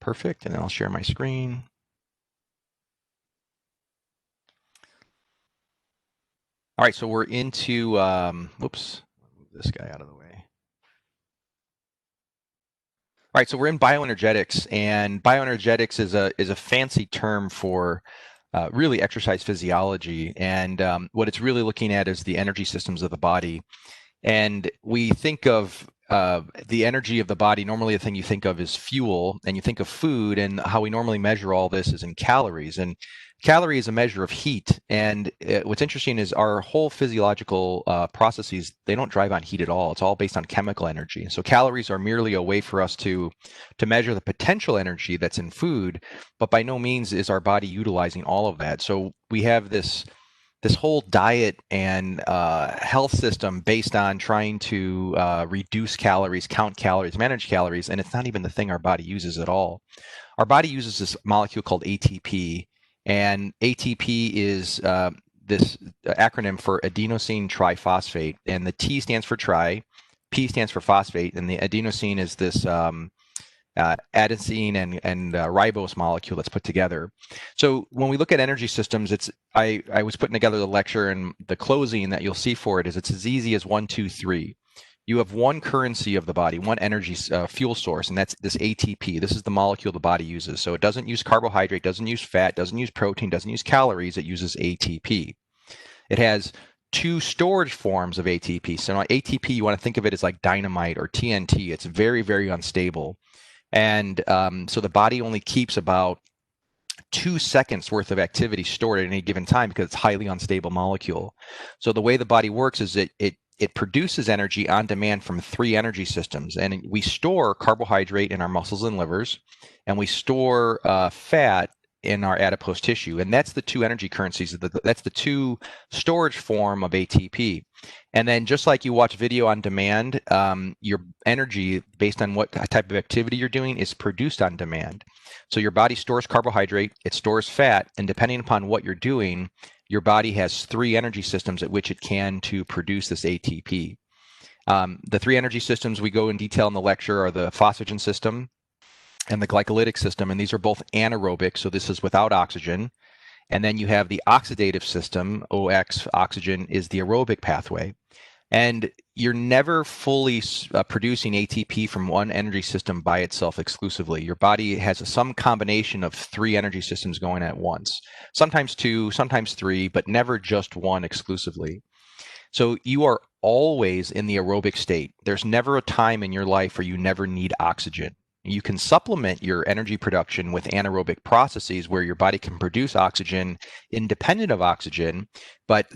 Perfect, and then I'll share my screen. All right, so we're into, whoops, move this guy out of the way. All right, so we're in bioenergetics, and bioenergetics is a fancy term for really exercise physiology, and what it's really looking at is the energy systems of the body. And we think of the energy of the body. Normally, the thing you think of is fuel, and you think of food, and how we normally measure all this is in calories. And calorie is a measure of heat. And what's interesting is our whole physiological processes, they don't drive on heat at all. It's all based on chemical energy. So calories are merely a way for us to measure the potential energy that's in food, but by no means is our body utilizing all of that. So we have this whole diet and health system based on trying to reduce calories, count calories, manage calories, and it's not even the thing our body uses at all. Our body uses this molecule called ATP, and ATP is this acronym for adenosine triphosphate, and the T stands for tri, P stands for phosphate, and the adenosine is this adenosine and ribose molecule that's put together. So when we look at energy systems, I was putting together the lecture, and the closing that you'll see for it is it's as easy as 1, 2, 3. You have one currency of the body, one energy fuel source, and that's this ATP. This is the molecule the body uses. So it doesn't use carbohydrate, doesn't use fat, doesn't use protein, doesn't use calories. It uses ATP. It has two storage forms of ATP. So ATP, you want to think of it as like dynamite or TNT. It's very, very unstable. And so the body only keeps about 2 seconds worth of activity stored at any given time because it's a highly unstable molecule. So the way the body works is it produces energy on demand from 3 energy systems. And we store carbohydrate in our muscles and livers, and we store fat in our adipose tissue. And that's the 2 energy currencies. That's the 2 storage form of ATP. And then just like you watch video on demand, your energy based on what type of activity you're doing is produced on demand. So your body stores carbohydrate, it stores fat, and depending upon what you're doing, your body has 3 energy systems at which it can to produce this ATP. The 3 energy systems we go in detail in the lecture are the Phosphagen system and the Glycolytic system, and these are both anaerobic, so this is without oxygen. And then you have the Oxidative System, OX, oxygen, is the aerobic pathway. And you're never fully producing ATP from one energy system by itself exclusively. Your body has some combination of 3 energy systems going at once, sometimes 2, sometimes 3, but never just one exclusively. So you are always in the aerobic state. There's never a time in your life where you never need oxygen. You can supplement your energy production with anaerobic processes where your body can produce oxygen independent of oxygen, but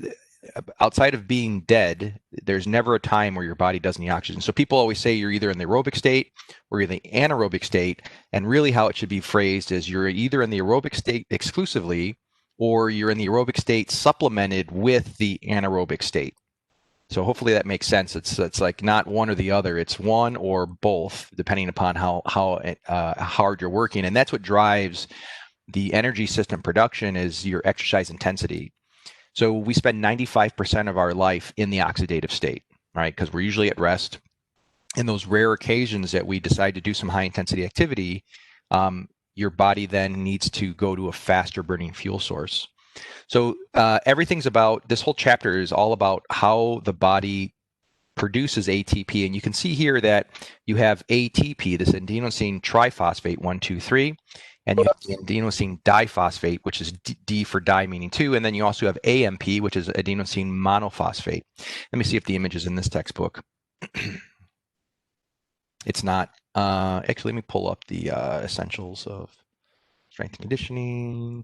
outside of being dead, there's never a time where your body doesn't need oxygen. So people always say you're either in the aerobic state or you're in the anaerobic state, and really how it should be phrased is you're either in the aerobic state exclusively or you're in the aerobic state supplemented with the anaerobic state. So hopefully that makes sense. It's like not one or the other. It's one or both, depending upon how hard you're working, and that's what drives the energy system production is your exercise intensity. So we spend 95% of our life in the oxidative state, right? Because we're usually at rest. In those rare occasions that we decide to do some high intensity activity, your body then needs to go to a faster burning fuel source. So everything's about, this whole chapter is all about how the body produces ATP. And you can see here that you have ATP, this adenosine triphosphate, 1, 2, 3. And you have the adenosine diphosphate, which is D for di, meaning 2. And then you also have AMP, which is adenosine monophosphate. Let me see if the image is in this textbook. It's not. Actually, let me pull up the essentials of strength and conditioning.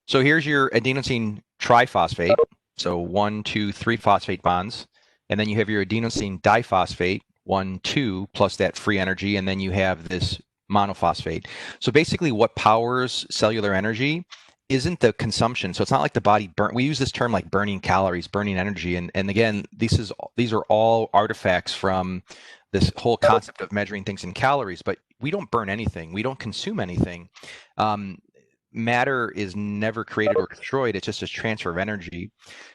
So here's your adenosine triphosphate. So 1, 2, 3 phosphate bonds. And then you have your adenosine diphosphate, 1, 2, plus that free energy. And then you have this monophosphate. So basically what powers cellular energy isn't the consumption. So it's not like the body burn. We use this term like burning calories, burning energy, and again, these are all artifacts from this whole concept of measuring things in calories. But we don't burn anything. We don't consume anything. Um, Matter is never created or destroyed. It's just a transfer of energy.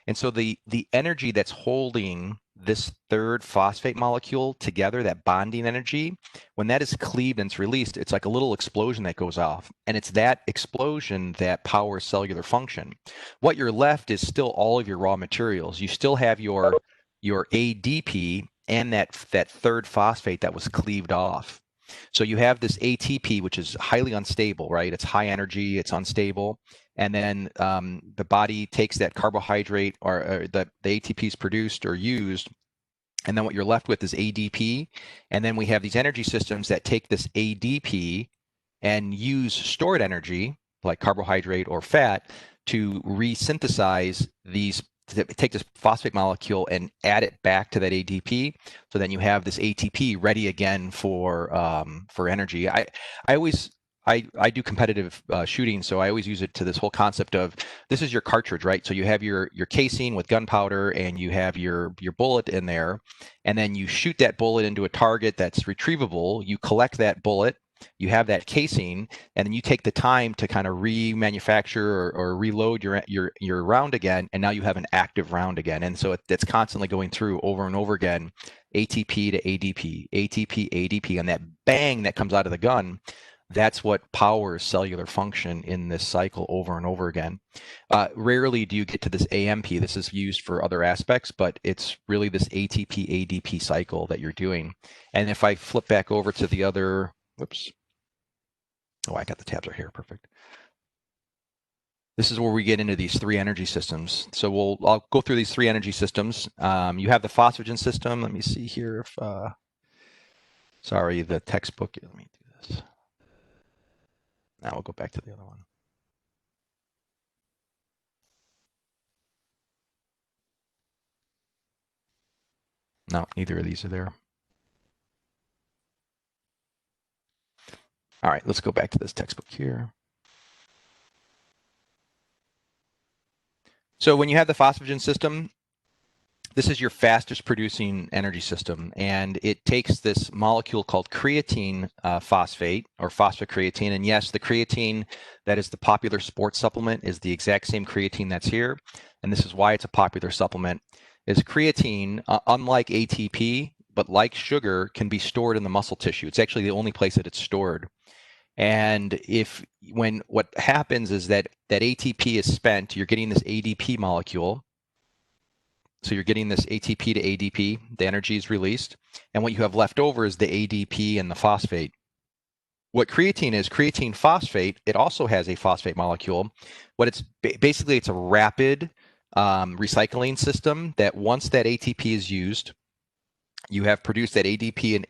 And so the energy that's holding this third phosphate molecule together, that bonding energy, when that is cleaved and it's released, it's like a little explosion that goes off. And it's that explosion that powers cellular function. What you're left is still all of your raw materials. You still have your ADP and that third phosphate that was cleaved off. So you have this ATP, which is highly unstable, right? It's high energy, it's unstable. And then the body takes that carbohydrate or the ATP is produced or used. And then what you're left with is ADP. And then we have these energy systems that take this ADP and use stored energy, like carbohydrate or fat, to resynthesize these, to take this phosphate molecule and add it back to that ADP. So then you have this ATP ready again for energy. I do competitive shooting, so I always use it to this whole concept of this is your cartridge, right? So you have your casing with gunpowder, and you have your bullet in there, and then you shoot that bullet into a target that's retrievable. You collect that bullet, you have that casing, and then you take the time to kind of remanufacture or reload your round again, and now you have an active round again. And so it's constantly going through over and over again, ATP to ADP, ATP, ADP, and that bang that comes out of the gun. That's what powers cellular function in this cycle over and over again. Rarely do you get to this AMP. This is used for other aspects, but it's really this ATP, ADP cycle that you're doing. And if I flip back over to the other, whoops. Oh, I got the tabs right here. Perfect. This is where we get into these three energy systems. So I'll go through these three energy systems. You have the phosphagen system. Let me see here if, sorry, the textbook. Let me do this. Now we'll go back to the other one. No, neither of these are there. All right, let's go back to this textbook here. So when you have the phosphagen system, this is your fastest producing energy system, and it takes this molecule called creatine phosphate or phosphocreatine. And yes, the creatine that is the popular sports supplement is the exact same creatine that's here, and this is why it's a popular supplement. Is creatine, unlike ATP, but like sugar, can be stored in the muscle tissue. It's actually the only place that it's stored. And when what happens is that ATP is spent, you're getting this ADP molecule. So you're getting this ATP to ADP, the energy is released, and what you have left over is the ADP and the phosphate. What creatine is, creatine phosphate, it also has a phosphate molecule. What it's basically, it's a rapid recycling system that once that ATP is used, you have produced that ADP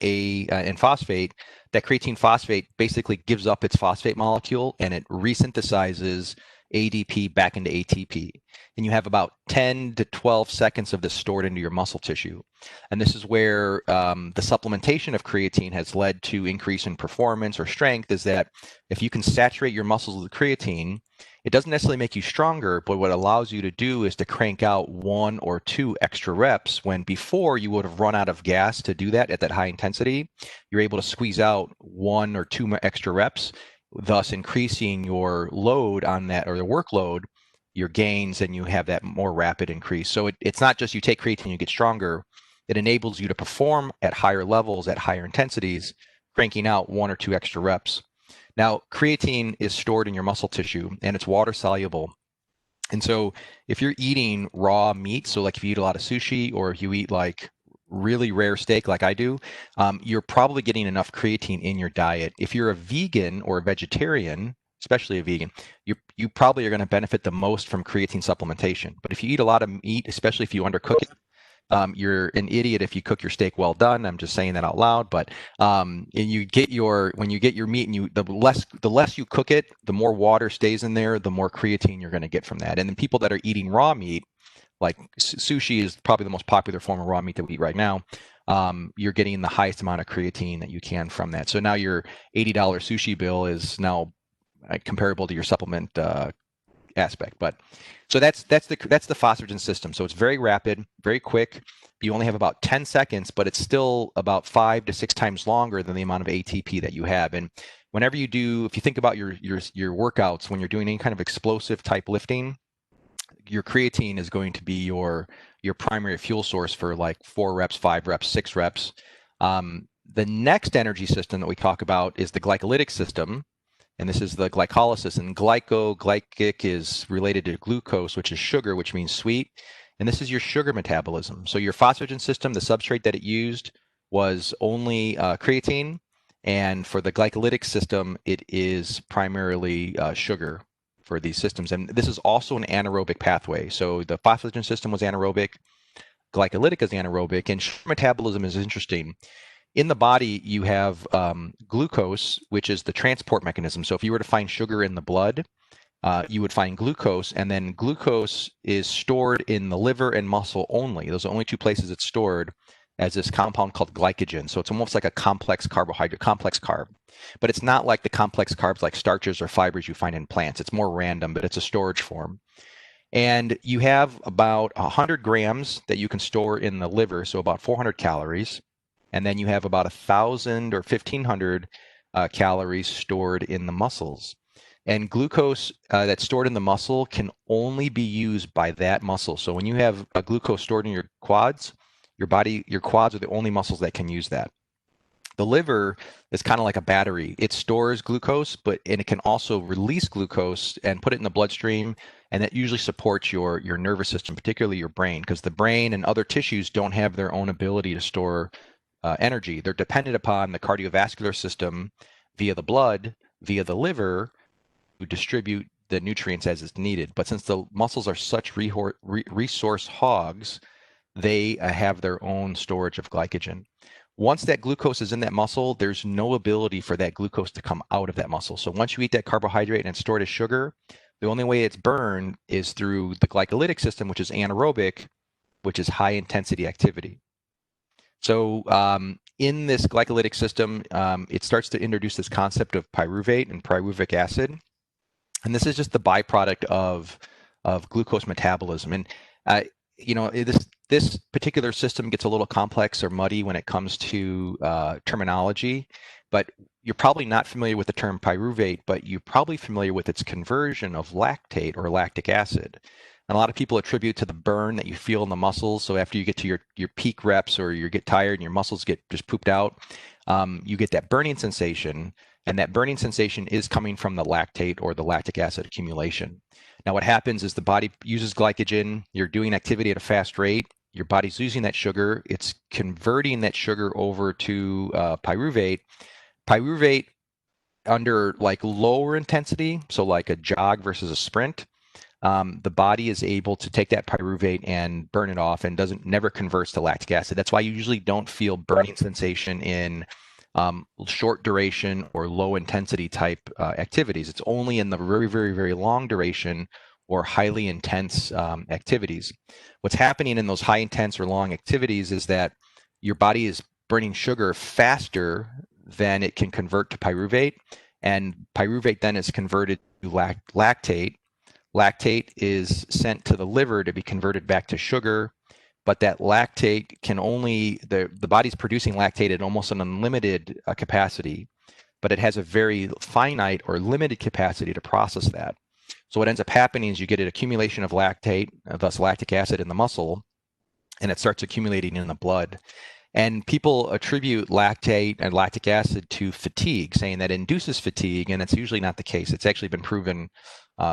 and phosphate. That creatine phosphate basically gives up its phosphate molecule and it resynthesizes ADP back into ATP. And you have about 10 to 12 seconds of this stored into your muscle tissue. And this is where the supplementation of creatine has led to increase in performance or strength, is that if you can saturate your muscles with creatine, it doesn't necessarily make you stronger, but what it allows you to do is to crank out 1 or 2 extra reps when before you would have run out of gas to do that at that high intensity. You're able to squeeze out 1 or 2 extra reps, thus increasing your load on that, or the workload, your gains, and you have that more rapid increase. So it's not just you take creatine, you get stronger. It enables you to perform at higher levels, at higher intensities, cranking out 1 or 2 extra reps. Now, creatine is stored in your muscle tissue and it's water soluble. And so if you're eating raw meat, so like if you eat a lot of sushi or if you eat like really rare steak like I do, you're probably getting enough creatine in your diet. If you're a vegan or a vegetarian, especially a vegan, you probably are going to benefit the most from creatine supplementation. But if you eat a lot of meat, especially if you undercook it, you're an idiot if you cook your steak well done. I'm just saying that out loud. But when you get your meat, and the less you cook it, the more water stays in there, the more creatine you're going to get from that. And then people that are eating raw meat, like sushi is probably the most popular form of raw meat that we eat right now. You're getting the highest amount of creatine that you can from that. So now your $80 sushi bill is now comparable to your supplement aspect. But so that's the phosphagen system. So it's very rapid, very quick. You only have about 10 seconds, but it's still about 5 to 6 times longer than the amount of ATP that you have. And whenever you do, if you think about your workouts, when you're doing any kind of explosive type lifting, your creatine is going to be your primary fuel source for like 4 reps, 5 reps, 6 reps. The next energy system that we talk about is the glycolytic system, and this is the glycolysis. And glycic is related to glucose, which is sugar, which means sweet. And this is your sugar metabolism. So your phosphagen system, the substrate that it used was only creatine, and for the glycolytic system, it is primarily sugar for these systems. And this is also an anaerobic pathway. So the phosphagen system was anaerobic, glycolytic is anaerobic, and sugar metabolism is interesting. In the body, you have glucose, which is the transport mechanism. So if you were to find sugar in the blood, you would find glucose, and then glucose is stored in the liver and muscle only. Those are the only 2 places it's stored as this compound called glycogen. So it's almost like a complex carbohydrate, complex carb. But it's not like the complex carbs like starches or fibers you find in plants. It's more random, but it's a storage form. And you have about 100 grams that you can store in the liver, so about 400 calories. And then you have about 1,000 or 1,500 calories stored in the muscles. And glucose that's stored in the muscle can only be used by that muscle. So when you have a glucose stored in your quads, your quads are the only muscles that can use that. The liver is kind of like a battery. It stores glucose, and it can also release glucose and put it in the bloodstream, and that usually supports your nervous system, particularly your brain, because the brain and other tissues don't have their own ability to store energy. They're dependent upon the cardiovascular system via the blood, via the liver, to distribute the nutrients as it's needed. But since the muscles are such resource hogs, they have their own storage of glycogen. Once that glucose is in that muscle, there's no ability for that glucose to come out of that muscle. So once you eat that carbohydrate and it's stored as sugar, the only way it's burned is through the glycolytic system, which is anaerobic, which is high intensity activity. So in this glycolytic system, it starts to introduce this concept of pyruvate and pyruvic acid. And this is just the byproduct of glucose metabolism. And this particular system gets a little complex or muddy when it comes to terminology, but you're probably not familiar with the term pyruvate, but you're probably familiar with its conversion of lactate or lactic acid. And a lot of people attribute to the burn that you feel in the muscles. So after you get to your peak reps, or you get tired and your muscles get just pooped out, you get that burning sensation. And that burning sensation is coming from the lactate or the lactic acid accumulation. Now, what happens is the body uses glycogen. You're doing activity at a fast rate. Your body's using that sugar. It's converting that sugar over to pyruvate. Pyruvate under like lower intensity, so like a jog versus a sprint, the body is able to take that pyruvate and burn it off, and never converts to lactic acid. That's why you usually don't feel burning sensation in short duration or low intensity type activities. It's only in the very, very, very long duration or highly intense activities. What's happening in those high intense or long activities is that your body is burning sugar faster than it can convert to pyruvate, and pyruvate then is converted to lactate. Lactate is sent to the liver to be converted back to sugar, but that lactate can only, the body's producing lactate at almost an unlimited capacity, but it has a very finite or limited capacity to process that. So what ends up happening is you get an accumulation of lactate, thus lactic acid in the muscle, and it starts accumulating in the blood. And people attribute lactate and lactic acid to fatigue, saying that it induces fatigue, and it's usually not the case. It's actually been proven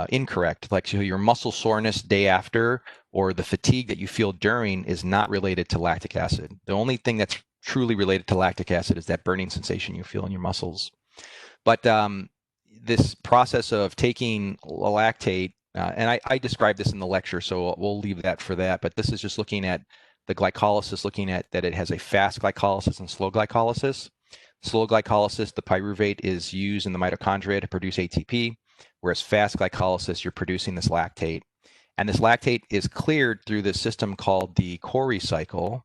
incorrect. Like, so your muscle soreness day after, or the fatigue that you feel during, is not related to lactic acid. The only thing that's truly related to lactic acid is that burning sensation you feel in your muscles. But this process of taking lactate, and I described this in the lecture, so we'll leave that for that, but this is just looking at the glycolysis, looking at that it has a fast glycolysis and slow glycolysis. Slow glycolysis, the pyruvate is used in the mitochondria to produce ATP, whereas fast glycolysis, you're producing this lactate. And this lactate is cleared through this system called the Krebs Cycle.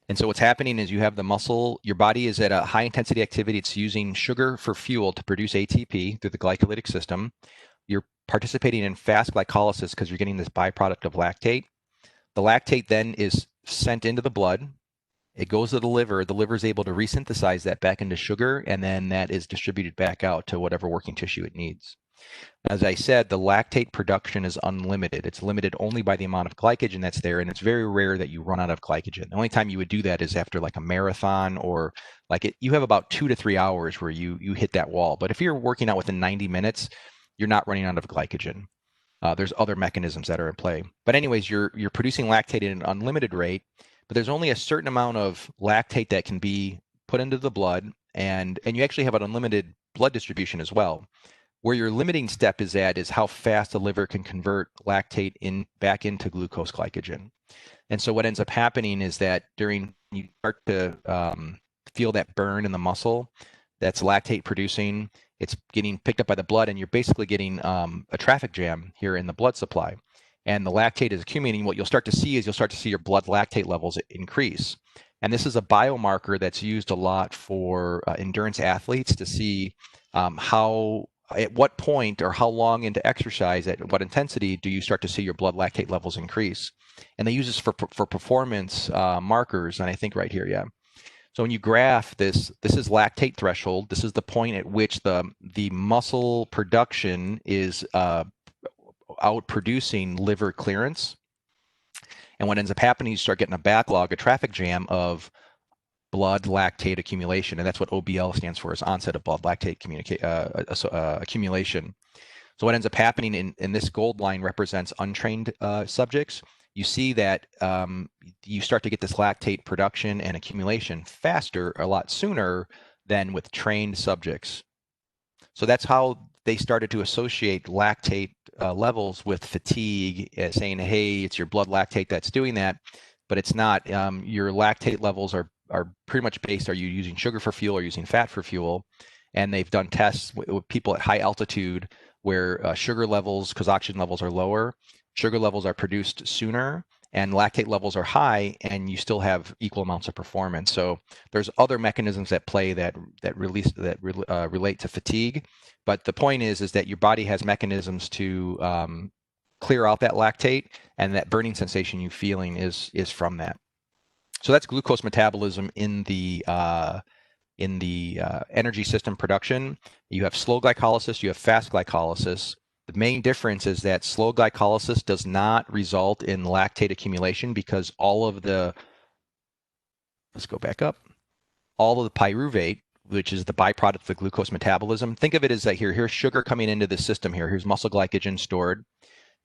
And so what's happening is you have the muscle, your body is at a high intensity activity. It's using sugar for fuel to produce ATP through the glycolytic system. participating in fast glycolysis because you're getting this byproduct of lactate. The lactate then is sent into the blood. It goes to the liver. The liver is able to resynthesize that back into sugar, and then that is distributed back out to whatever working tissue it needs. As I said, the lactate production is unlimited. It's limited only by the amount of glycogen that's there, and it's very rare that you run out of glycogen. The only time you would do that is after like a marathon, or you have about 2 to 3 hours where you hit that wall. But if you're working out within 90 minutes, you're not running out of glycogen. There's other mechanisms that are in play. But anyways, you're producing lactate at an unlimited rate, but there's only a certain amount of lactate that can be put into the blood, and you actually have an unlimited blood distribution as well. Where your limiting step is at is how fast the liver can convert lactate back into glucose glycogen. And so what ends up happening is that you start to feel that burn in the muscle, that's lactate producing, it's getting picked up by the blood, and you're basically getting a traffic jam here in the blood supply. And the lactate is accumulating. What you'll start to see your blood lactate levels increase. And this is a biomarker that's used a lot for endurance athletes to see at what point or how long into exercise, at what intensity do you start to see your blood lactate levels increase? And they use this for performance markers. And I think right here, yeah. So when you graph this is lactate threshold. This is the point at which the muscle production is out producing liver clearance. And what ends up happening, you start getting a backlog, a traffic jam of blood lactate accumulation, and that's what OBL stands for, is onset of blood lactate accumulation. So what ends up happening in this gold line represents untrained subjects. You see that you start to get this lactate production and accumulation faster, a lot sooner than with trained subjects. So that's how they started to associate lactate levels with fatigue, saying, hey, it's your blood lactate that's doing that, but it's not. Your lactate levels are pretty much based, are you using sugar for fuel or using fat for fuel? And they've done tests with people at high altitude where sugar levels, because oxygen levels are lower, sugar levels are produced sooner, and lactate levels are high, and you still have equal amounts of performance. So there's other mechanisms at play that relate to fatigue. But the point is that your body has mechanisms to clear out that lactate, and that burning sensation you're feeling is from that. So that's glucose metabolism in the energy system production. You have slow glycolysis, you have fast glycolysis. The main difference is that slow glycolysis does not result in lactate accumulation because all of the pyruvate, which is the byproduct of the glucose metabolism, think of it as that here's sugar coming into the system here. Here's muscle glycogen stored.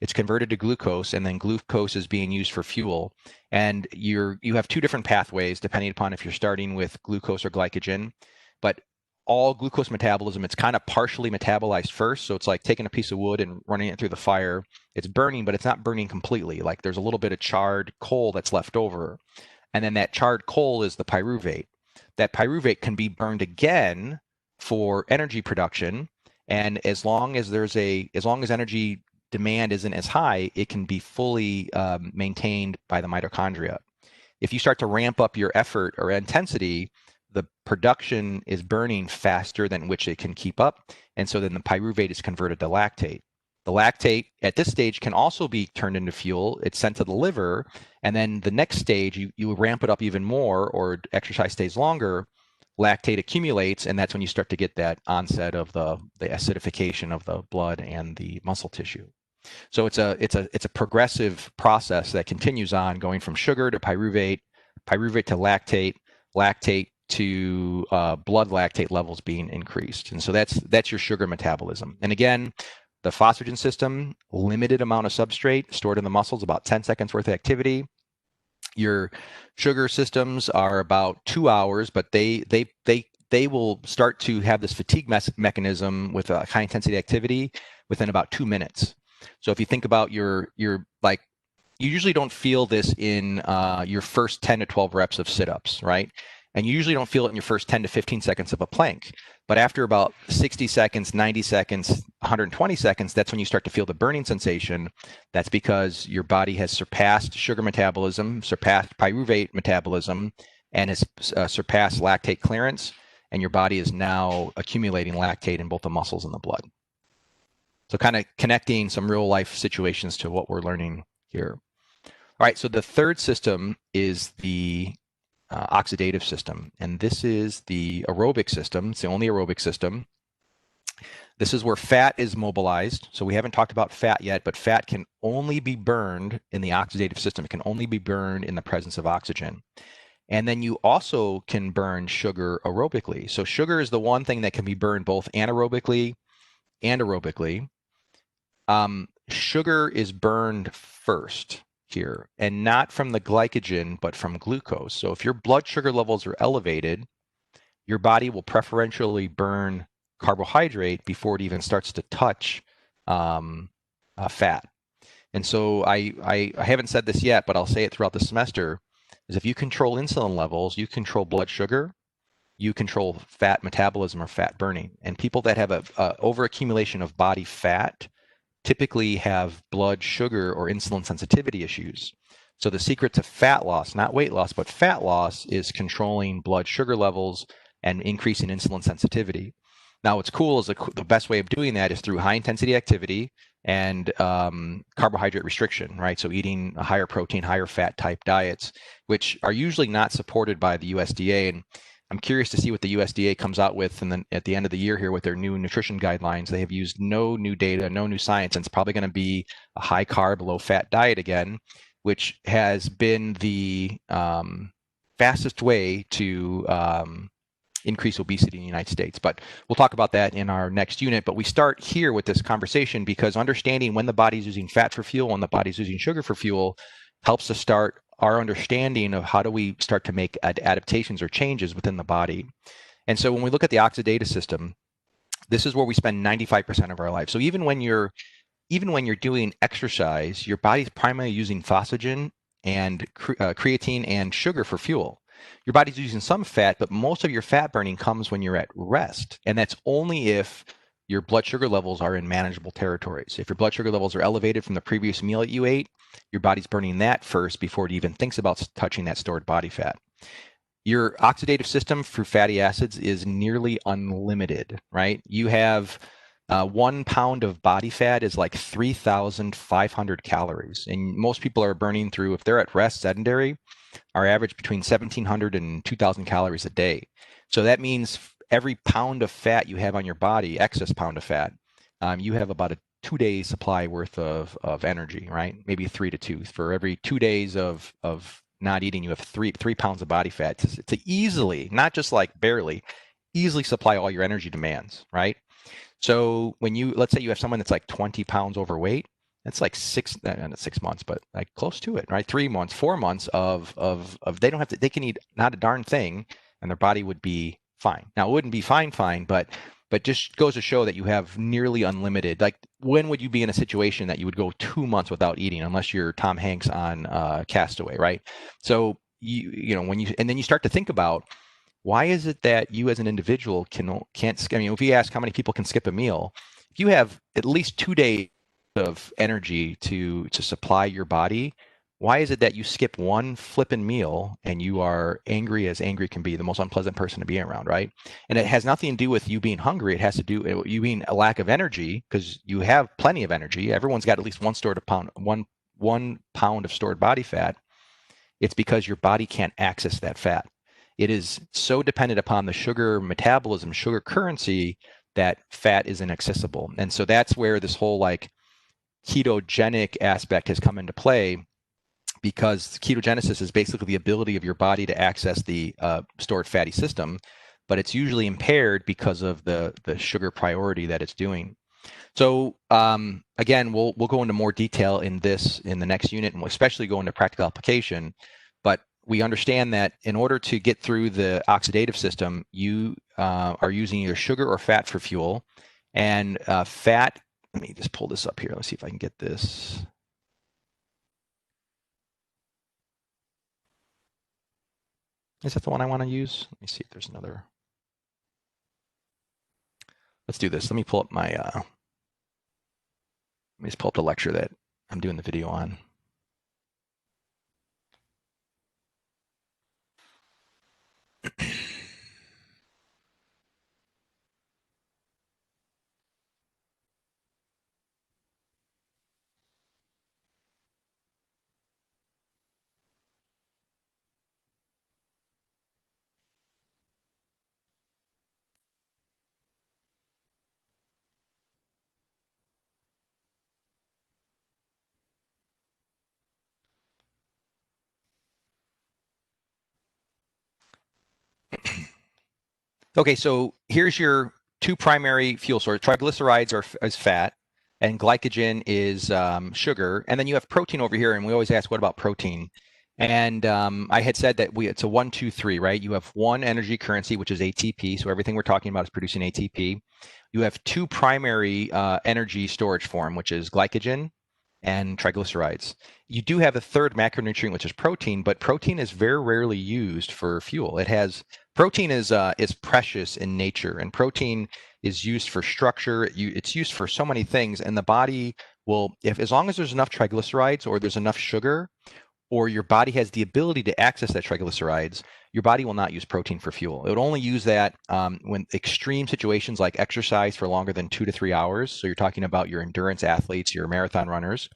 It's converted to glucose, and then glucose is being used for fuel. And you have two different pathways depending upon if you're starting with glucose or glycogen. But all glucose metabolism, it's kind of partially metabolized first. So it's like taking a piece of wood and running it through the fire. It's burning, but it's not burning completely. Like there's a little bit of charred coal that's left over. And then that charred coal is the pyruvate. That pyruvate can be burned again for energy production. And as long as energy demand isn't as high, it can be fully maintained by the mitochondria. If you start to ramp up your effort or intensity, the production is burning faster than which it can keep up, and so then the pyruvate is converted to lactate. The lactate at this stage can also be turned into fuel. It's sent to the liver, and then the next stage, you ramp it up even more, or exercise stays longer, lactate accumulates, and that's when you start to get that onset of the acidification of the blood and the muscle tissue. So it's a progressive process that continues on, going from sugar to pyruvate, pyruvate to lactate to blood lactate levels being increased. And so that's your sugar metabolism. And again, the phosphagen system, limited amount of substrate stored in the muscles, about 10 seconds worth of activity. Your sugar systems are about 2 hours, but they will start to have this fatigue mechanism with a high intensity activity within about 2 minutes. So if you think about you usually don't feel this in your first 10 to 12 reps of sit-ups, right? And you usually don't feel it in your first 10 to 15 seconds of a plank. But after about 60 seconds, 90 seconds, 120 seconds, that's when you start to feel the burning sensation. That's because your body has surpassed sugar metabolism, surpassed pyruvate metabolism, and has surpassed lactate clearance. And your body is now accumulating lactate in both the muscles and the blood. So kind of connecting some real life situations to what we're learning here. All right, so the third system is the oxidative system, and this is the aerobic system. It's the only aerobic system. This is where fat is mobilized. So we haven't talked about fat yet, but fat can only be burned in the oxidative system. It can only be burned in the presence of oxygen. And then you also can burn sugar aerobically. So sugar is the one thing that can be burned both anaerobically and aerobically. Sugar is burned first here, and not from the glycogen, but from glucose. So if your blood sugar levels are elevated, your body will preferentially burn carbohydrate before it even starts to touch fat. And so I haven't said this yet, but I'll say it throughout the semester, is if you control insulin levels, you control blood sugar, you control fat metabolism or fat burning. And people that have a overaccumulation of body fat typically have blood sugar or insulin sensitivity issues. So the secret to fat loss, not weight loss, but fat loss, is controlling blood sugar levels and increasing insulin sensitivity. Now, what's cool is the best way of doing that is through high intensity activity and carbohydrate restriction, right? So eating a higher protein, higher fat type diets, which are usually not supported by the USDA. And I'm curious to see what the USDA comes out with, and then at the end of the year here with their new nutrition guidelines. They have used no new data, no new science, and it's probably going to be a high carb, low fat diet again, which has been the fastest way to increase obesity in the United States. But we'll talk about that in our next unit. But we start here with this conversation because understanding when the body's using fat for fuel and the body's using sugar for fuel helps us start our understanding of how do we start to make adaptations or changes within the body. And so when we look at the oxidative system, this is where we spend 95% of our life. So even when you're doing exercise, your body's primarily using phosphagen and creatine and sugar for fuel. Your body's using some fat, but most of your fat burning comes when you're at rest. And that's only if your blood sugar levels are in manageable territories. If your blood sugar levels are elevated from the previous meal that you ate, your body's burning that first before it even thinks about touching that stored body fat. Your oxidative system for fatty acids is nearly unlimited, right? You have 1 pound of body fat is like 3,500 calories. And most people are burning through, if they're at rest, sedentary, are average between 1,700 and 2,000 calories a day. So that means every pound of fat you have on your body, excess pound of fat, you have about a 2-day supply worth of energy, right? Maybe 3 to 2. For every 2 days of not eating, you have three pounds of body fat to easily, not just like barely, easily supply all your energy demands, right? So when let's say you have someone that's like 20 pounds overweight, that's like not 6 months, but like close to it, right? 3 months, 4 months of they don't have to, they can eat not a darn thing, and their body would be fine. Now it wouldn't be fine, but just goes to show that you have nearly unlimited. Like, when would you be in a situation that you would go 2 months without eating, unless you're Tom Hanks on Castaway, right? So and then you start to think about, why is it that you as an individual can't? I mean, if we ask how many people can skip a meal, if you have at least 2 days of energy to supply your body, why is it that you skip one flippin' meal and you are angry as angry can be, the most unpleasant person to be around, right? And it has nothing to do with you being hungry. It has to do with you being a lack of energy, because you have plenty of energy. Everyone's got at least one pound of stored body fat. It's because your body can't access that fat. It is so dependent upon the sugar metabolism, sugar currency, that fat is inaccessible. And so that's where this whole like ketogenic aspect has come into play, because ketogenesis is basically the ability of your body to access the stored fatty system, but it's usually impaired because of the sugar priority that it's doing. So again, we'll go into more detail in the next unit, and we'll especially go into practical application. But we understand that in order to get through the oxidative system, you are using either sugar or fat for fuel. And fat, let me just pull this up here. Let's see if I can get this. Is that the one I want to use? Let me see if there's another. Let's do this. Let me pull up my, let me just pull up the lecture that I'm doing the video on. Okay, so here's your two primary fuel sources. Triglycerides is fat, and glycogen is sugar. And then you have protein over here, and we always ask, what about protein? And I had said that it's a 1, 2, 3, right? You have one energy currency, which is ATP. So everything we're talking about is producing ATP. You have two primary energy storage form, which is glycogen and triglycerides. You do have a third macronutrient, which is protein, but protein is very rarely used for fuel. Protein is precious in nature, and protein is used for structure. It's used for so many things, and the body will, if as long as there's enough triglycerides or there's enough sugar, or your body has the ability to access that triglycerides, your body will not use protein for fuel. It would only use that when extreme situations like exercise for longer than 2 to 3 hours. So you're talking about your endurance athletes, your marathon runners,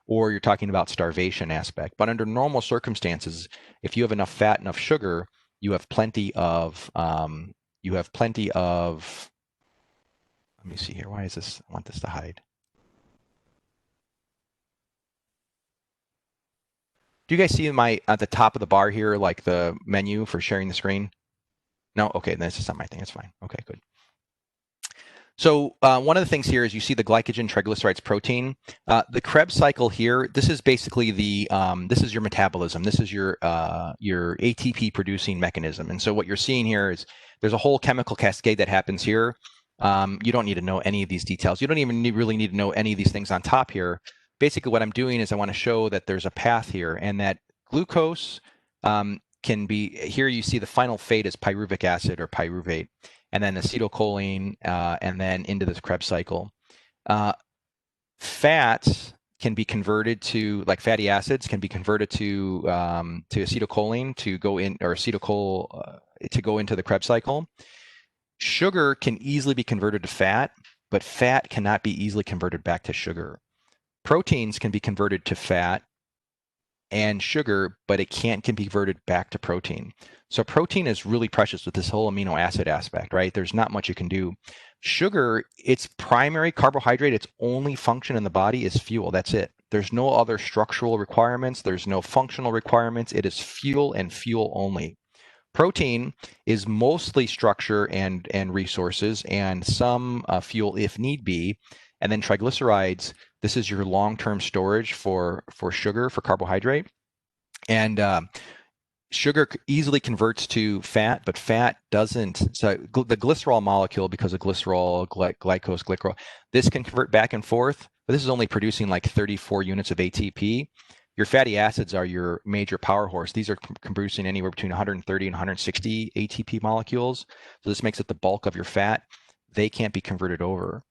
or you're talking about starvation aspect. But under normal circumstances, if you have enough fat, enough sugar, you have plenty of, let me see here. Why is this? I want this to hide. Do you guys see at the top of the bar here, like the menu for sharing the screen? No? Okay, then it's just not my thing. It's fine. Okay, good. So one of the things here is you see the glycogen, triglycerides, protein. The Krebs cycle here, this is basically this is your metabolism. This is your ATP producing mechanism. And so what you're seeing here is there's a whole chemical cascade that happens here. You don't need to know any of these details. You don't even really need to know any of these things on top here. Basically, what I'm doing is I want to show that there's a path here, and that glucose can be, here you see the final fate is pyruvic acid or pyruvate, and then acetylcholine, and then into this Krebs cycle. Fats can be converted to, like fatty acids, can be converted to acetylcholine to go in, or acetylcholine to go into the Krebs cycle. Sugar can easily be converted to fat, but fat cannot be easily converted back to sugar. Proteins can be converted to fat and sugar, but it can be converted back to protein. So protein is really precious with this whole amino acid aspect, right? There's not much you can do. Sugar, its primary carbohydrate, its only function in the body is fuel. That's it. There's no other structural requirements. There's no functional requirements. It is fuel and fuel only. Protein is mostly structure and resources and some fuel if need be. And then triglycerides, this is your long-term storage for sugar, for carbohydrate. And sugar easily converts to fat, but fat doesn't. So the glycerol molecule, because of glycerol, glycose, glycerol, this can convert back and forth, but this is only producing like 34 units of ATP. Your fatty acids are your major power horse. These are producing anywhere between 130 and 160 ATP molecules. So this makes it the bulk of your fat. They can't be converted over.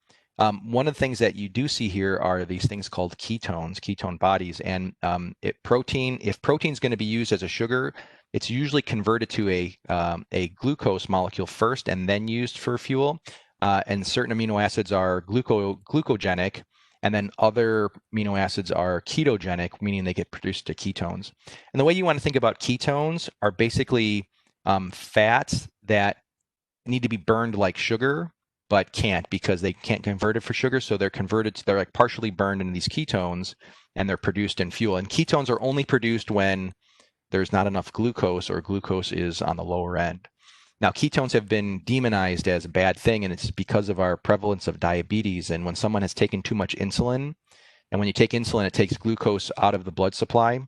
One of the things that you do see here are these things called ketones, ketone bodies. And if protein is going to be used as a sugar, it's usually converted to a glucose molecule first and then used for fuel. And certain amino acids are glucogenic, and then other amino acids are ketogenic, meaning they get produced to ketones. And the way you want to think about ketones are basically fats that need to be burned like sugar, but can't, because they can't convert it for sugar. So they're like partially burned into these ketones, and they're produced in fuel. And ketones are only produced when there's not enough glucose, or glucose is on the lower end. Now, ketones have been demonized as a bad thing, and it's because of our prevalence of diabetes. And when someone has taken too much insulin, and when you take insulin, it takes glucose out of the blood supply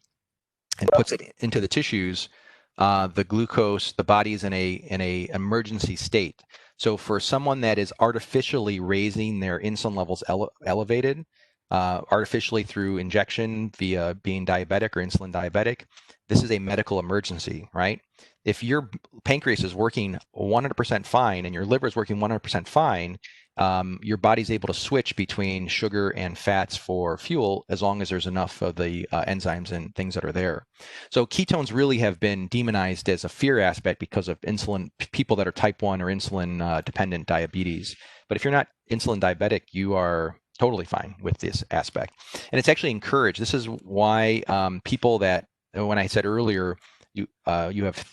and puts it into the tissues. The body is in a emergency state. So for someone that is artificially raising their insulin levels elevated, artificially through injection via being diabetic or insulin diabetic, this is a medical emergency, right? If your pancreas is working 100% fine and your liver is working 100% fine, your body's able to switch between sugar and fats for fuel as long as there's enough of the enzymes and things that are there. So ketones really have been demonized as a fear aspect because of insulin, people that are type 1 or insulin dependent diabetes. But if you're not insulin diabetic, you are totally fine with this aspect. And it's actually encouraged. This is why people that, when I said earlier, you have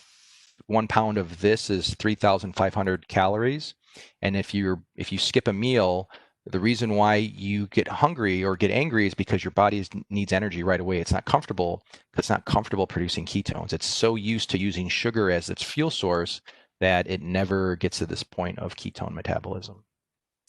1 pound of this is 3,500 calories. And if you skip a meal, the reason why you get hungry or get angry is because your body needs energy right away. It's not comfortable producing ketones. It's so used to using sugar as its fuel source that it never gets to this point of ketone metabolism.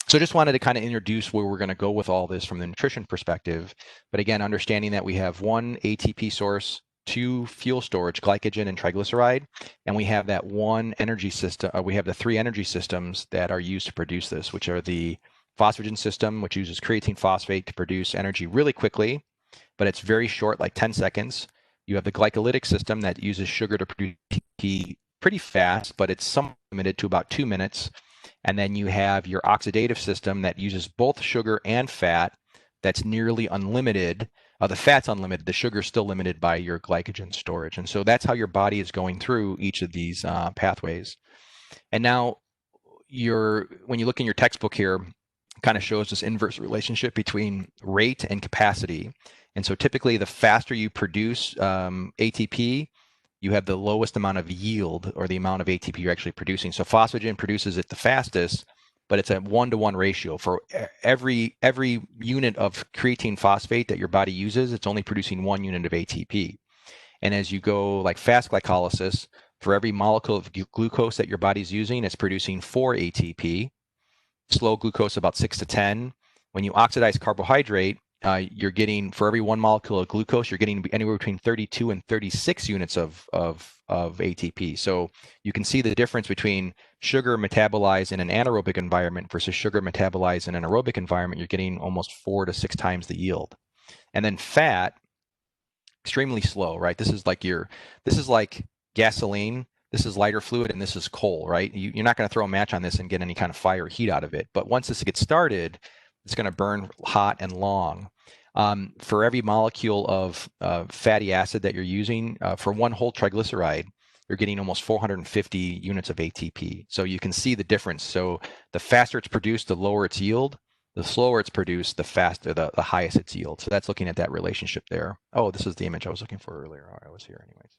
So just wanted to kind of introduce where we're going to go with all this from the nutrition perspective. But again, understanding that we have one ATP source, two fuel storage, glycogen and triglyceride, and we have that one energy system. We have the three energy systems that are used to produce this, which are the Phosphagen system, which uses creatine phosphate to produce energy really quickly, but it's very short, like 10 seconds. You have the Glycolytic system that uses sugar to produce ATP pretty fast, but it's somewhat limited to about 2 minutes. And then you have your oxidative system that uses both sugar and fat that's nearly unlimited. The fat's unlimited, the sugar's still limited by your glycogen storage. And so that's how your body is going through each of these pathways. And now when you look in your textbook here, it kind of shows this inverse relationship between rate and capacity. And so typically the faster you produce ATP, you have the lowest amount of yield, or the amount of ATP you're actually producing. So phosphagen produces it the fastest, but it's a 1-to-1 ratio. For every unit of creatine phosphate that your body uses, it's only producing 1 unit of ATP. And as you go like fast glycolysis, for every molecule of glucose that your body's using, it's producing 4 ATP. Slow glucose about 6 to 10. When you oxidize carbohydrate, you're getting, for every 1 molecule of glucose, you're getting anywhere between 32 and 36 units of ATP. So you can see the difference between sugar metabolized in an anaerobic environment versus sugar metabolized in an aerobic environment. You're getting almost 4 to 6 times the yield. And then fat, extremely slow, right? This is like gasoline. This is lighter fluid, and this is coal, right? You're not going to throw a match on this and get any kind of fire or heat out of it. But once this gets started, it's going to burn hot and long. For every molecule of fatty acid that you're using, for 1 whole triglyceride, you're getting almost 450 units of ATP. So you can see the difference. So the faster it's produced, the lower its yield. The slower it's produced, the faster, the highest its yield. So that's looking at that relationship there. Oh, this is the image I was looking for earlier. Oh, I was here anyways.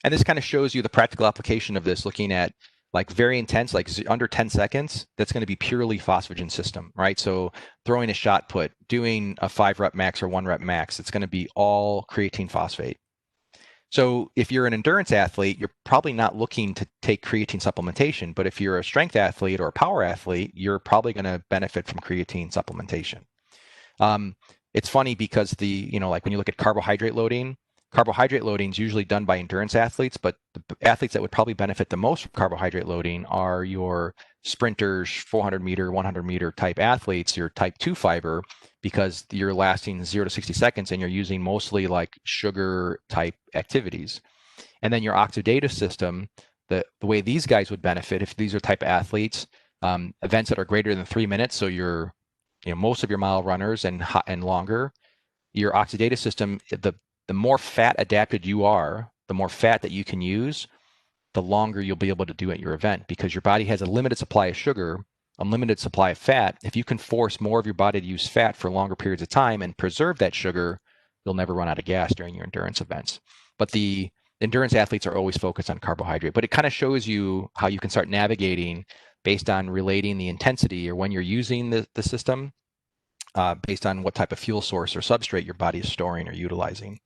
And this kind of shows you the practical application of this, looking at like very intense, like under 10 seconds, that's going to be purely phosphagen system, right? So throwing a shot put, doing a 5-rep max or 1-rep max, it's going to be all creatine phosphate. So if you're an endurance athlete, you're probably not looking to take creatine supplementation, but if you're a strength athlete or a power athlete, you're probably going to benefit from creatine supplementation. It's funny because like when you look at carbohydrate loading is usually done by endurance athletes, but the athletes that would probably benefit the most from carbohydrate loading are your sprinters, 400 meter, 100 meter type athletes, your type 2 fiber, because you're lasting 0 to 60 seconds and you're using mostly like sugar type activities. And then your oxidative system, the way these guys would benefit, if these are type athletes, events that are greater than 3 minutes, so most of your mile runners and longer, your oxidative system, the more fat adapted you are, the more fat that you can use, the longer you'll be able to do at your event, because your body has a limited supply of sugar, unlimited supply of fat. If you can force more of your body to use fat for longer periods of time and preserve that sugar, you'll never run out of gas during your endurance events. But the endurance athletes are always focused on carbohydrate. But it kind of shows you how you can start navigating based on relating the intensity or when you're using the system based on what type of fuel source or substrate your body is storing or utilizing.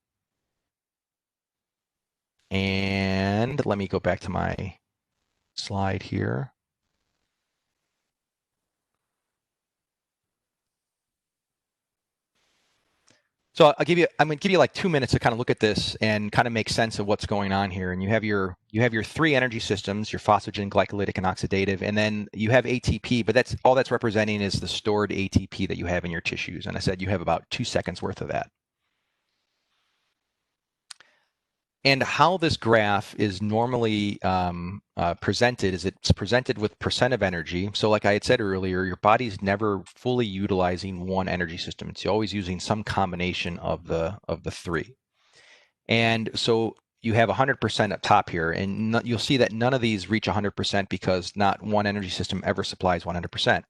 And let me go back to my slide here. So I'm going to give you like 2 minutes to kind of look at this and kind of make sense of what's going on here. And you have your 3 energy systems, your phosphagen, glycolytic, and oxidative, and then you have ATP, but that's all that's representing is the stored ATP that you have in your tissues. And I said you have about 2 seconds worth of that. And how this graph is normally presented is it's presented with percent of energy. So like I had said earlier, your body's never fully utilizing one energy system. It's always using some combination of the 3. And so you have 100% up top here, and you'll see that none of these reach 100% because not one energy system ever supplies 100%.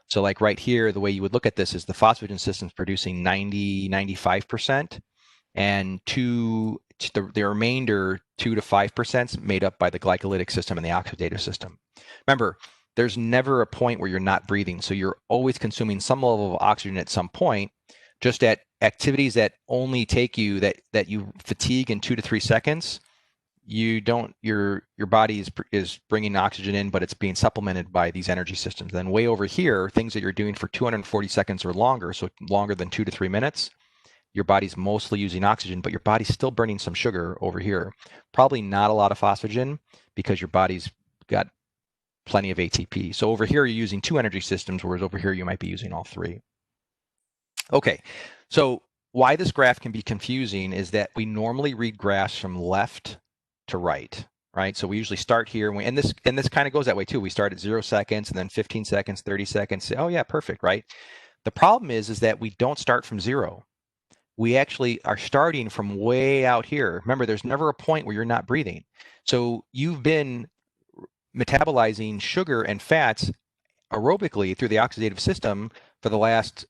So like right here, the way you would look at this is the phosphagen system is producing 90, 95%, and the remainder 2 to 5% made up by the glycolytic system and the oxidative system. Remember, there's never a point where you're not breathing, so you're always consuming some level of oxygen at some point. Just at activities that only take you that you fatigue in 2 to 3 seconds, you don't your body is bringing oxygen in, but it's being supplemented by these energy systems. Then way over here, things that you're doing for 240 seconds or longer, so longer than 2 to 3 minutes, your body's mostly using oxygen, but your body's still burning some sugar over here. Probably not a lot of phosphagen because your body's got plenty of ATP. So over here, you're using 2 energy systems, whereas over here, you might be using all 3. Okay, so why this graph can be confusing is that we normally read graphs from left to right, right? So we usually start here, and this kind of goes that way too. We start at 0 seconds, and then 15 seconds, 30 seconds. Say, oh yeah, perfect, right? The problem is that we don't start from 0. We actually are starting from way out here. Remember, there's never a point where you're not breathing. So you've been metabolizing sugar and fats aerobically through the oxidative system for the last,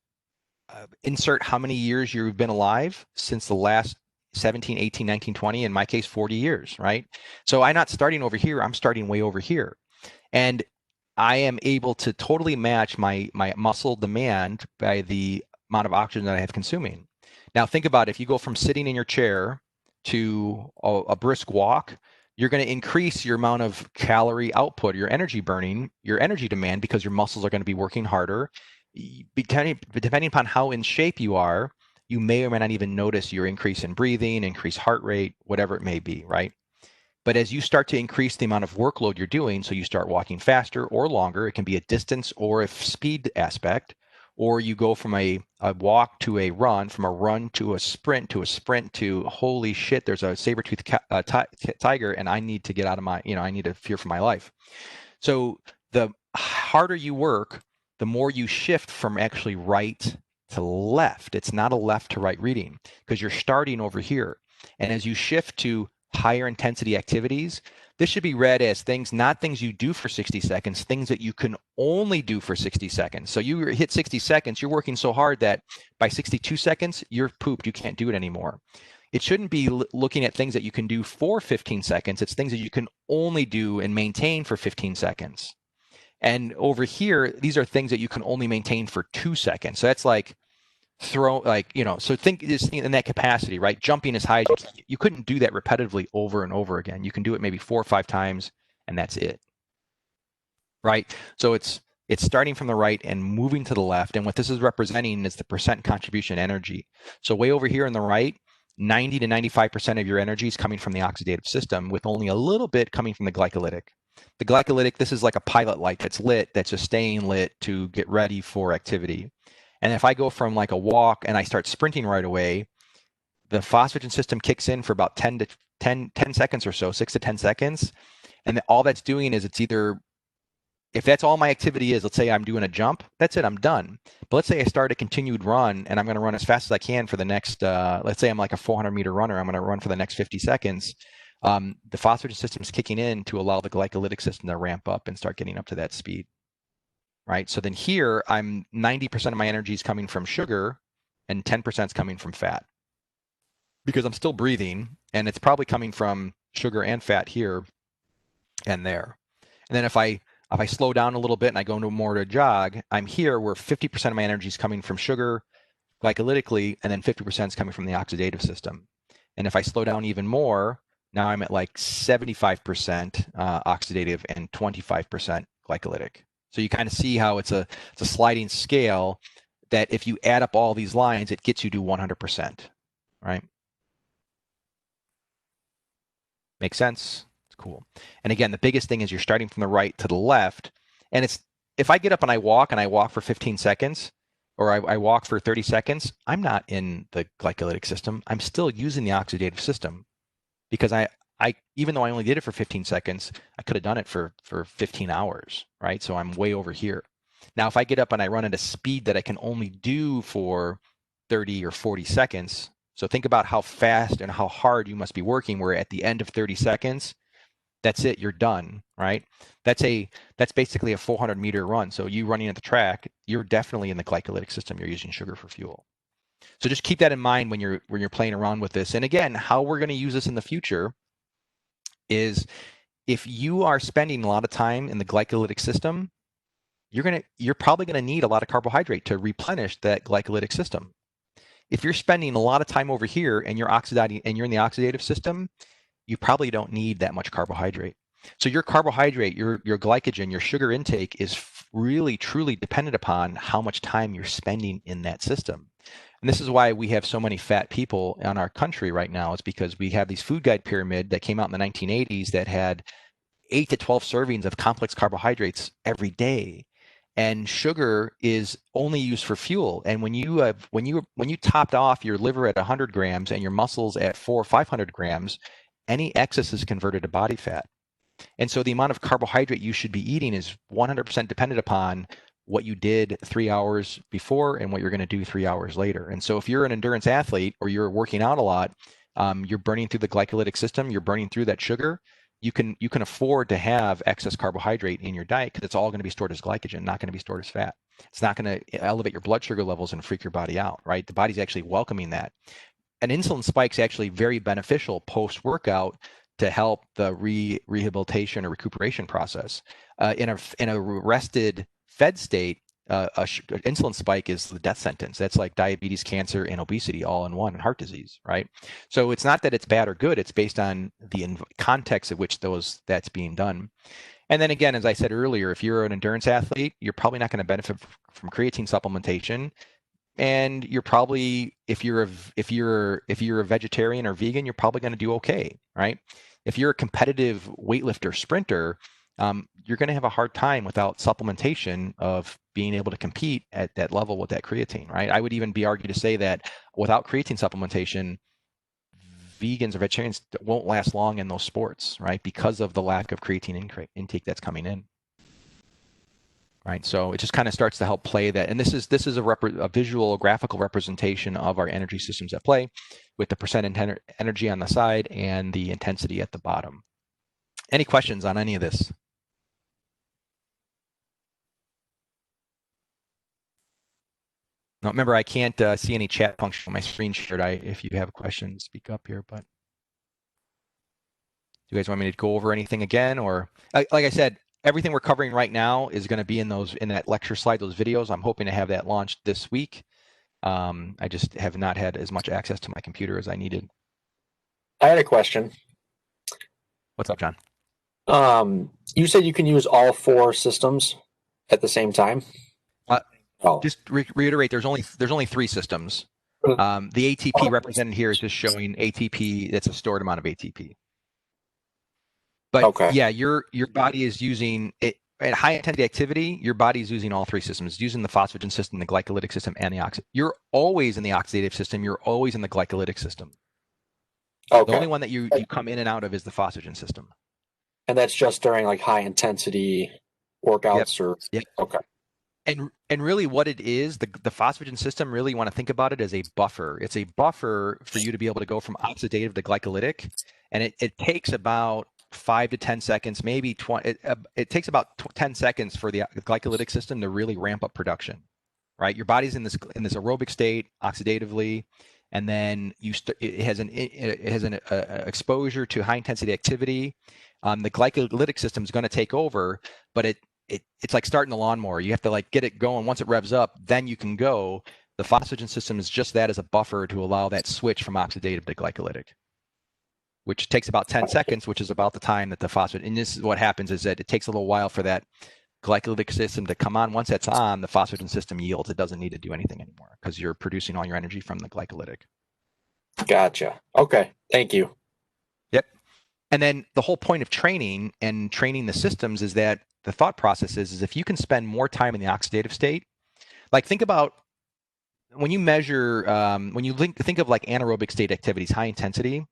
insert how many years you've been alive, since the last 17, 18, 19, 20, in my case, 40 years, right? So I'm not starting over here, I'm starting way over here. And I am able to totally match my muscle demand by the amount of oxygen that I have consuming. Now think about it, if you go from sitting in your chair to a brisk walk, you're going to increase your amount of calorie output, your energy burning, your energy demand, because your muscles are going to be working harder. Depending upon how in shape you are, you may or may not even notice your increase in breathing, increased heart rate, whatever it may be, right? But as you start to increase the amount of workload you're doing, so you start walking faster or longer, it can be a distance or a speed aspect, or you go from a walk to a run, from a run to a sprint to holy shit, there's a saber-toothed tiger and I need to get out of my, I need to fear for my life. So the harder you work, the more you shift from actually right to left. It's not a left to right reading because you're starting over here. And as you shift to higher intensity activities, this should be read as things, not things you do for 60 seconds, things that you can only do for 60 seconds. So you hit 60 seconds, you're working so hard that by 62 seconds, you're pooped, you can't do it anymore. It shouldn't be looking at things that you can do for 15 seconds. It's things that you can only do and maintain for 15 seconds. And over here, these are things that you can only maintain for 2 seconds. So that's like so think this in that capacity, right? Jumping as high as you couldn't do that repetitively over and over again. You can do it maybe 4 or 5 times, and that's it, right? So it's starting from the right and moving to the left. And what this is representing is the percent contribution energy. So way over here on the right, 90 to 95% of your energy is coming from the oxidative system, with only a little bit coming from the glycolytic. The glycolytic, this is like a pilot light that's lit, that's just staying lit to get ready for activity. And if I go from like a walk and I start sprinting right away, the phosphagen system kicks in for about 10 seconds or so, 6 to 10 seconds. And all that's doing is it's either, if that's all my activity is, let's say I'm doing a jump, that's it, I'm done. But let's say I start a continued run and I'm going to run as fast as I can for the next, let's say I'm like a 400-meter runner, I'm going to run for the next 50 seconds. The phosphagen system is kicking in to allow the glycolytic system to ramp up and start getting up to that speed. Right? So then here, I'm 90% of my energy is coming from sugar and 10% is coming from fat, because I'm still breathing, and it's probably coming from sugar and fat here and there. And then if I slow down a little bit and I go into more to jog, I'm here where 50% of my energy is coming from sugar glycolytically, and then 50% is coming from the oxidative system. And if I slow down even more, now I'm at like 75% oxidative and 25% glycolytic. So you kind of see how it's a sliding scale that if you add up all these lines, it gets you to 100%, right? Make sense? It's cool. And again, the biggest thing is you're starting from the right to the left. And it's, if I get up and I walk for 15 seconds, or I walk for 30 seconds, I'm not in the glycolytic system. I'm still using the oxidative system, because I even though I only did it for 15 seconds, I could have done it for 15 hours, right? So I'm way over here. Now, if I get up and I run at a speed that I can only do for 30 or 40 seconds, so think about how fast and how hard you must be working, where at the end of 30 seconds, that's it, you're done, right? That's basically a 400-meter run. So you running at the track, you're definitely in the glycolytic system. You're using sugar for fuel. So just keep that in mind when you're playing around with this. And again, how we're going to use this in the future is, if you are spending a lot of time in the glycolytic system, you're probably going to need a lot of carbohydrate to replenish that glycolytic system. If you're spending a lot of time over here and you're oxidating and you're in the oxidative system, you probably don't need that much carbohydrate. So your carbohydrate, your glycogen, your sugar intake is really truly dependent upon how much time you're spending in that system. And this is why we have so many fat people in our country right now, is because we have these food guide pyramid that came out in the 1980s that had 8 to 12 servings of complex carbohydrates every day. And sugar is only used for fuel. And when you topped off your liver at 100 grams and your muscles at 400 or 500 grams, any excess is converted to body fat. And so the amount of carbohydrate you should be eating is 100% dependent upon what you did 3 hours before and what you're going to do 3 hours later. And so if you're an endurance athlete or you're working out a lot, you're burning through the glycolytic system, you're burning through that sugar. You can afford to have excess carbohydrate in your diet because it's all going to be stored as glycogen, not going to be stored as fat. It's not going to elevate your blood sugar levels and freak your body out, right? The body's actually welcoming that. An insulin spike is actually very beneficial post-workout to help the rehabilitation or recuperation process. In a rested, fed state, insulin spike is the death sentence. That's like diabetes, cancer, and obesity all in one, and heart disease, right? So it's not that it's bad or good. It's based on the context of which that's being done. And then again, as I said earlier, if you're an endurance athlete, you're probably not going to benefit from creatine supplementation. And you're probably, if you're a vegetarian or vegan, you're probably going to do okay, right? If you're a competitive weightlifter, sprinter, you're going to have a hard time without supplementation of being able to compete at that level with that creatine, right? I would even be argued to say that without creatine supplementation, vegans or vegetarians won't last long in those sports, right? Because of the lack of creatine intake that's coming in. Right, so it just kind of starts to help play that, and this is a visual, graphical representation of our energy systems at play, with the percent energy on the side and the intensity at the bottom. Any questions on any of this? Now, remember, I can't see any chat function on my screen shared. If you have questions, speak up here. But do you guys want me to go over anything again, or like I said? Everything we're covering right now is going to be in that lecture slide, those videos. I'm hoping to have that launched this week. I just have not had as much access to my computer as I needed. I had a question. What's up, John? You said you can use all 4 systems at the same time. Just reiterate. There's only 3 systems. The ATP represented here is just showing ATP. That's a stored amount of ATP. But okay. Yeah, your body is using it at high intensity activity. Your body is using all 3 systems. It's using the phosphagen system, the glycolytic system, and the oxidative. You're always in the oxidative system. You're always in the glycolytic system. Okay. The only one that you come in and out of is the phosphagen system. And that's just during like high intensity workouts, or okay. And really, what it is, the phosphagen system, really, you want to think about it as a buffer. It's a buffer for you to be able to go from oxidative to glycolytic, and it takes about 5 to 10 seconds, maybe 20. It takes about 10 seconds for the glycolytic system to really ramp up production, right? Your body's in this aerobic state oxidatively, and then it has an exposure to high intensity activity. The glycolytic system is going to take over, but it's like starting the lawnmower. You have to like get it going. Once it revs up, then you can go. The phosphagen system is just that, as a buffer to allow that switch from oxidative to glycolytic, which takes about 10 seconds, which is about the time that the phosphate, and this is what happens, is that it takes a little while for that glycolytic system to come on. Once that's on, the phosphagen system yields. It doesn't need to do anything anymore because you're producing all your energy from the glycolytic. Gotcha. Okay. Thank you. Yep. And then the whole point of training the systems is that the thought process is if you can spend more time in the oxidative state, like think about when you measure, when you think of like anaerobic state activities, high intensity,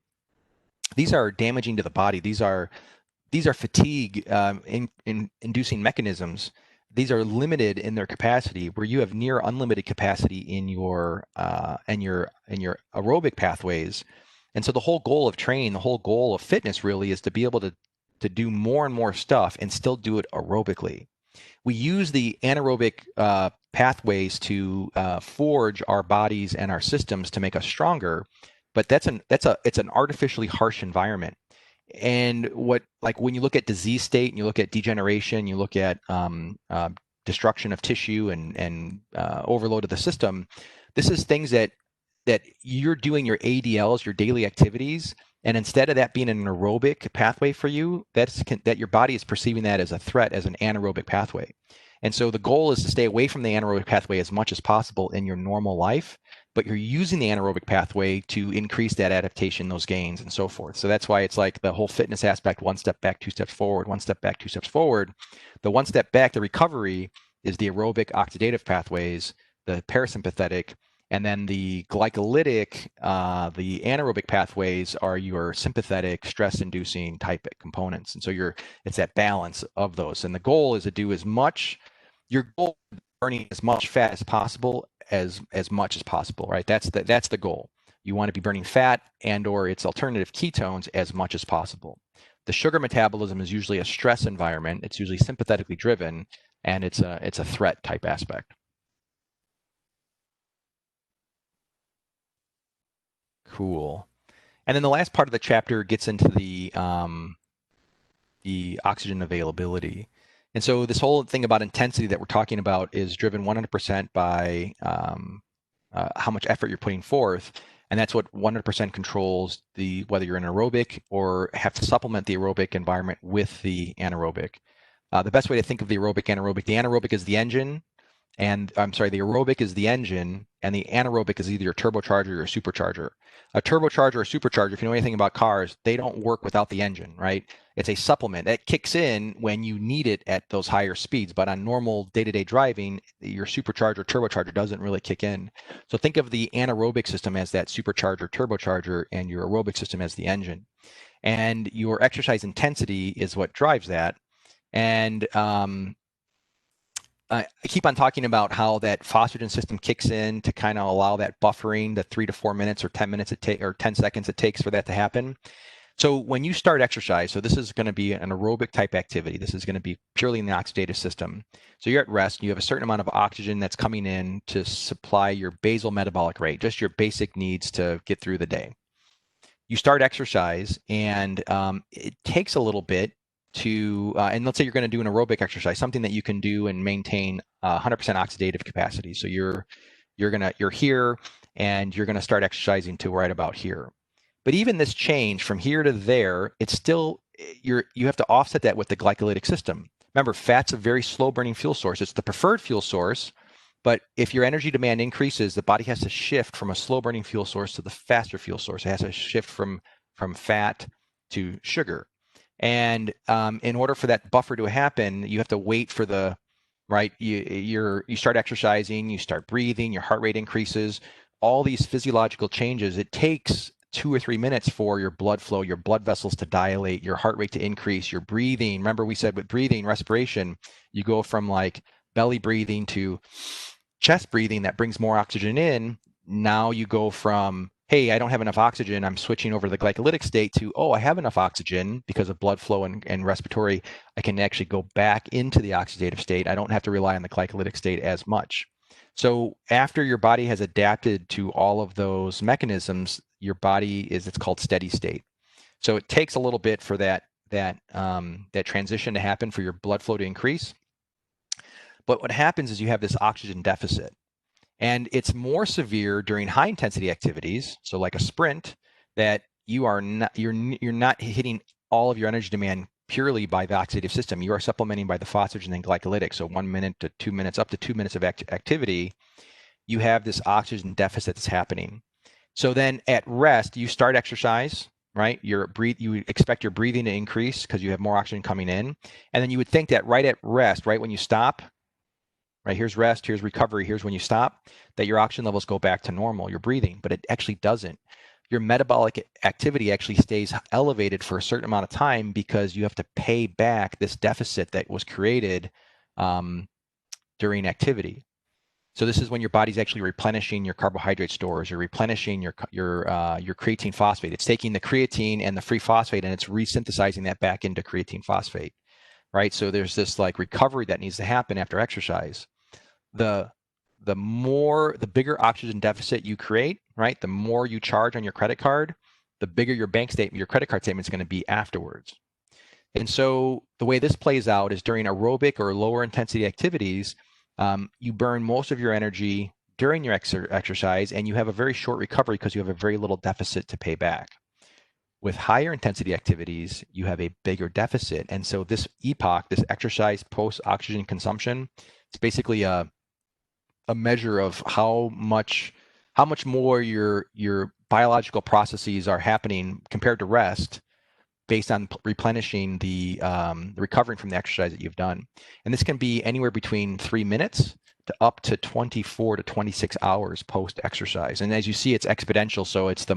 these are damaging to the body. These are fatigue inducing mechanisms. These are limited in their capacity, where you have near unlimited capacity in your aerobic pathways. And so the whole goal of training, the whole goal of fitness really is to be able to do more and more stuff and still do it aerobically. We use the anaerobic pathways to forge our bodies and our systems to make us stronger, but it's an artificially harsh environment. And when you look at disease state and you look at degeneration, you look at destruction of tissue and overload of the system, this is things that you're doing your ADLs, your daily activities, And instead of that being an aerobic pathway for you, that your body is perceiving that as a threat, as an anaerobic pathway. And so the goal is to stay away from the anaerobic pathway as much as possible in your normal life, but you're using the anaerobic pathway to increase that adaptation, those gains, and so forth. So that's why it's like the whole fitness aspect: one step back, two steps forward, one step back, two steps forward. The one step back, the recovery, is the aerobic oxidative pathways, the parasympathetic, and then the glycolytic, the anaerobic pathways are your sympathetic, stress-inducing type components. And so it's that balance of those. And the goal is to do your goal is burning as much fat as possible, as much as possible, right? That's the goal. You want to be burning fat or its alternative ketones as much as possible. The sugar metabolism is usually a stress environment. It's usually sympathetically driven, and it's a threat type aspect. Cool. And then the last part of the chapter gets into the oxygen availability. And so this whole thing about intensity that we're talking about is driven 100% by how much effort you're putting forth. And that's what 100% controls whether you're an aerobic or have to supplement the aerobic environment with the anaerobic. The best way to think of the anaerobic is the engine, and I'm sorry, the aerobic is the engine, and the anaerobic is either your turbocharger or your supercharger. A turbocharger or supercharger, if you know anything about cars, they don't work without the engine, right? It's a supplement that kicks in when you need it at those higher speeds, but on normal day-to-day driving, your supercharger, turbocharger doesn't really kick in. So think of the anaerobic system as that supercharger, turbocharger, and your aerobic system as the engine. And your exercise intensity is what drives that. And I keep on talking about how that phosphagen system kicks in to kind of allow that buffering, the 3 to 4 minutes or 10 minutes or 10 seconds it takes for that to happen. So when you start exercise, so this is going to be an aerobic type activity. This is going to be purely in the oxidative system. So you're at rest. You have a certain amount of oxygen that's coming in to supply your basal metabolic rate, just your basic needs to get through the day. You start exercise, and it takes a little bit and let's say you're going to do an aerobic exercise, something that you can do and maintain 100% oxidative capacity. So you're here, and you're going to start exercising to right about here. But even this change from here to there, it's still you have to offset that with the glycolytic system. Remember, fat's a very slow burning fuel source. It's the preferred fuel source. But if your energy demand increases, the body has to shift from a slow burning fuel source to the faster fuel source. It has to shift from fat to sugar. And in order for that buffer to happen, you have to wait for you start exercising, you start breathing, your heart rate increases, all these physiological changes. It takes 2 or 3 minutes for your blood flow, your blood vessels to dilate, your heart rate to increase, your breathing. Remember, we said with breathing, respiration, you go from like belly breathing to chest breathing that brings more oxygen in. Now you go from, hey, I don't have enough oxygen, I'm switching over to the glycolytic state, to, oh, I have enough oxygen because of blood flow and respiratory. I can actually go back into the oxidative state. I don't have to rely on the glycolytic state as much. So after your body has adapted to all of those mechanisms, your body it's called steady state. So it takes a little bit for that transition to happen, for your blood flow to increase. But what happens is you have this oxygen deficit. And it's more severe during high intensity activities, so like a sprint, that you're not hitting all of your energy demand purely by the oxidative system. You are supplementing by the phosphagen and glycolytic. So 1 minute to 2 minutes, up to 2 minutes of activity, you have this oxygen deficit that's happening. So then at rest, you start exercise, right? You expect your breathing to increase because you have more oxygen coming in. And then you would think that right at rest, right when you stop, right, here's rest, here's recovery, here's when you stop, that your oxygen levels go back to normal, your breathing, but it actually doesn't. Your metabolic activity actually stays elevated for a certain amount of time because you have to pay back this deficit that was created during activity. So this is when your body's actually replenishing your carbohydrate stores, you're replenishing your creatine phosphate. It's taking the creatine and the free phosphate and it's resynthesizing that back into creatine phosphate, right? So there's this like recovery that needs to happen after exercise. The bigger oxygen deficit you create, right? The more you charge on your credit card, the bigger your credit card statement is going to be afterwards. And so the way this plays out is during aerobic or lower intensity activities, you burn most of your energy during your exercise, and you have a very short recovery because you have a very little deficit to pay back. With higher intensity activities, you have a bigger deficit. And so this EPOC, this exercise post-oxygen consumption, it's basically a measure of how much more your biological processes are happening compared to rest based on replenishing the recovering from the exercise that you've done. And this can be anywhere between 3 minutes to up to 24 to 26 hours post exercise. And as you see, it's exponential. So it's the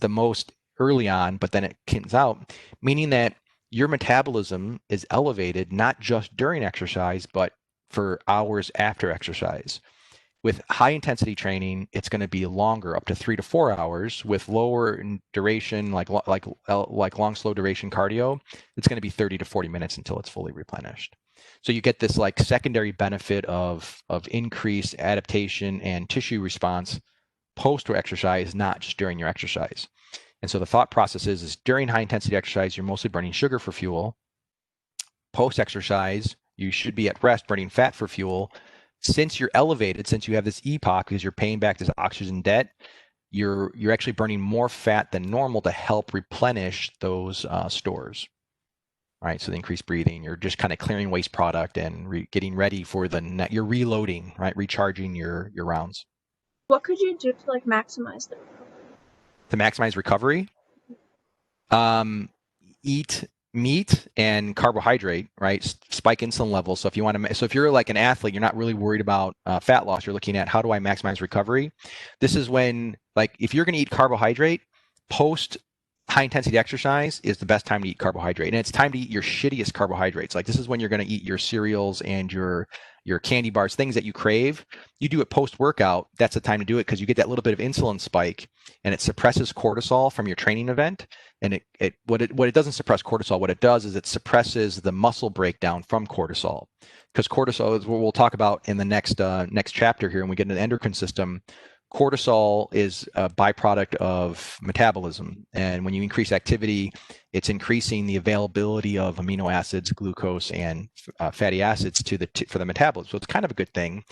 most early on, but then it comes out, meaning that your metabolism is elevated not just during exercise, but for hours after exercise. With high intensity training, it's going to be longer, up to 3 to 4 hours. With lower in duration, like long, slow duration cardio, it's going to be 30 to 40 minutes until it's fully replenished. So you get this like secondary benefit of increased adaptation and tissue response post exercise, not just during your exercise. And so the thought process is during high intensity exercise, you're mostly burning sugar for fuel. Post exercise, you should be at rest burning fat for fuel. Since you're elevated, since you have this EPOC, because you're paying back this oxygen debt, you're actually burning more fat than normal to help replenish those stores. Right, so the increased breathing, you're just kind of clearing waste product and getting ready for you're reloading, right, recharging your rounds. What could you do to like maximize the recovery? To maximize recovery, eat meat and carbohydrate, right? Spike insulin levels. So if you're like an athlete, you're not really worried about fat loss. You're looking at how do I maximize recovery. This is when, like, if you're going to eat carbohydrate, post high intensity exercise is the best time to eat carbohydrate, and it's time to eat your shittiest carbohydrates. Like this is when you're going to eat your cereals and your candy bars, things that you crave. You do it post workout. That's the time to do it because you get that little bit of insulin spike, and it suppresses cortisol from your training event. And what it doesn't suppress cortisol. What it does is it suppresses the muscle breakdown from cortisol, because cortisol is what we'll talk about in the next chapter here, and we get into the endocrine system. Cortisol is a byproduct of metabolism, and when you increase activity, it's increasing the availability of amino acids, glucose, and fatty acids for the metabolism. So it's kind of a good thing,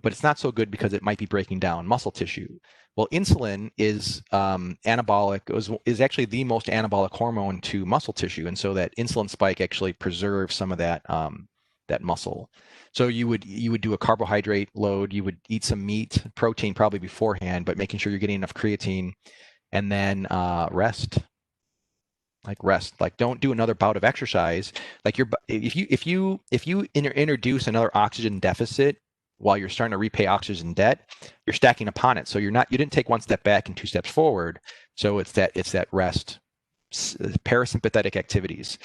but it's not so good because it might be breaking down muscle tissue. Well, insulin is anabolic, is actually the most anabolic hormone to muscle tissue, and so that insulin spike actually preserves some of that muscle. So you would do a carbohydrate load, you would eat some meat, protein probably beforehand, but making sure you're getting enough creatine, and then rest. Like don't do another bout of exercise. Like if you introduce another oxygen deficit while you're starting to repay oxygen debt, you're stacking upon it. So you didn't take one step back and 2 steps forward. So it's that rest, parasympathetic activities,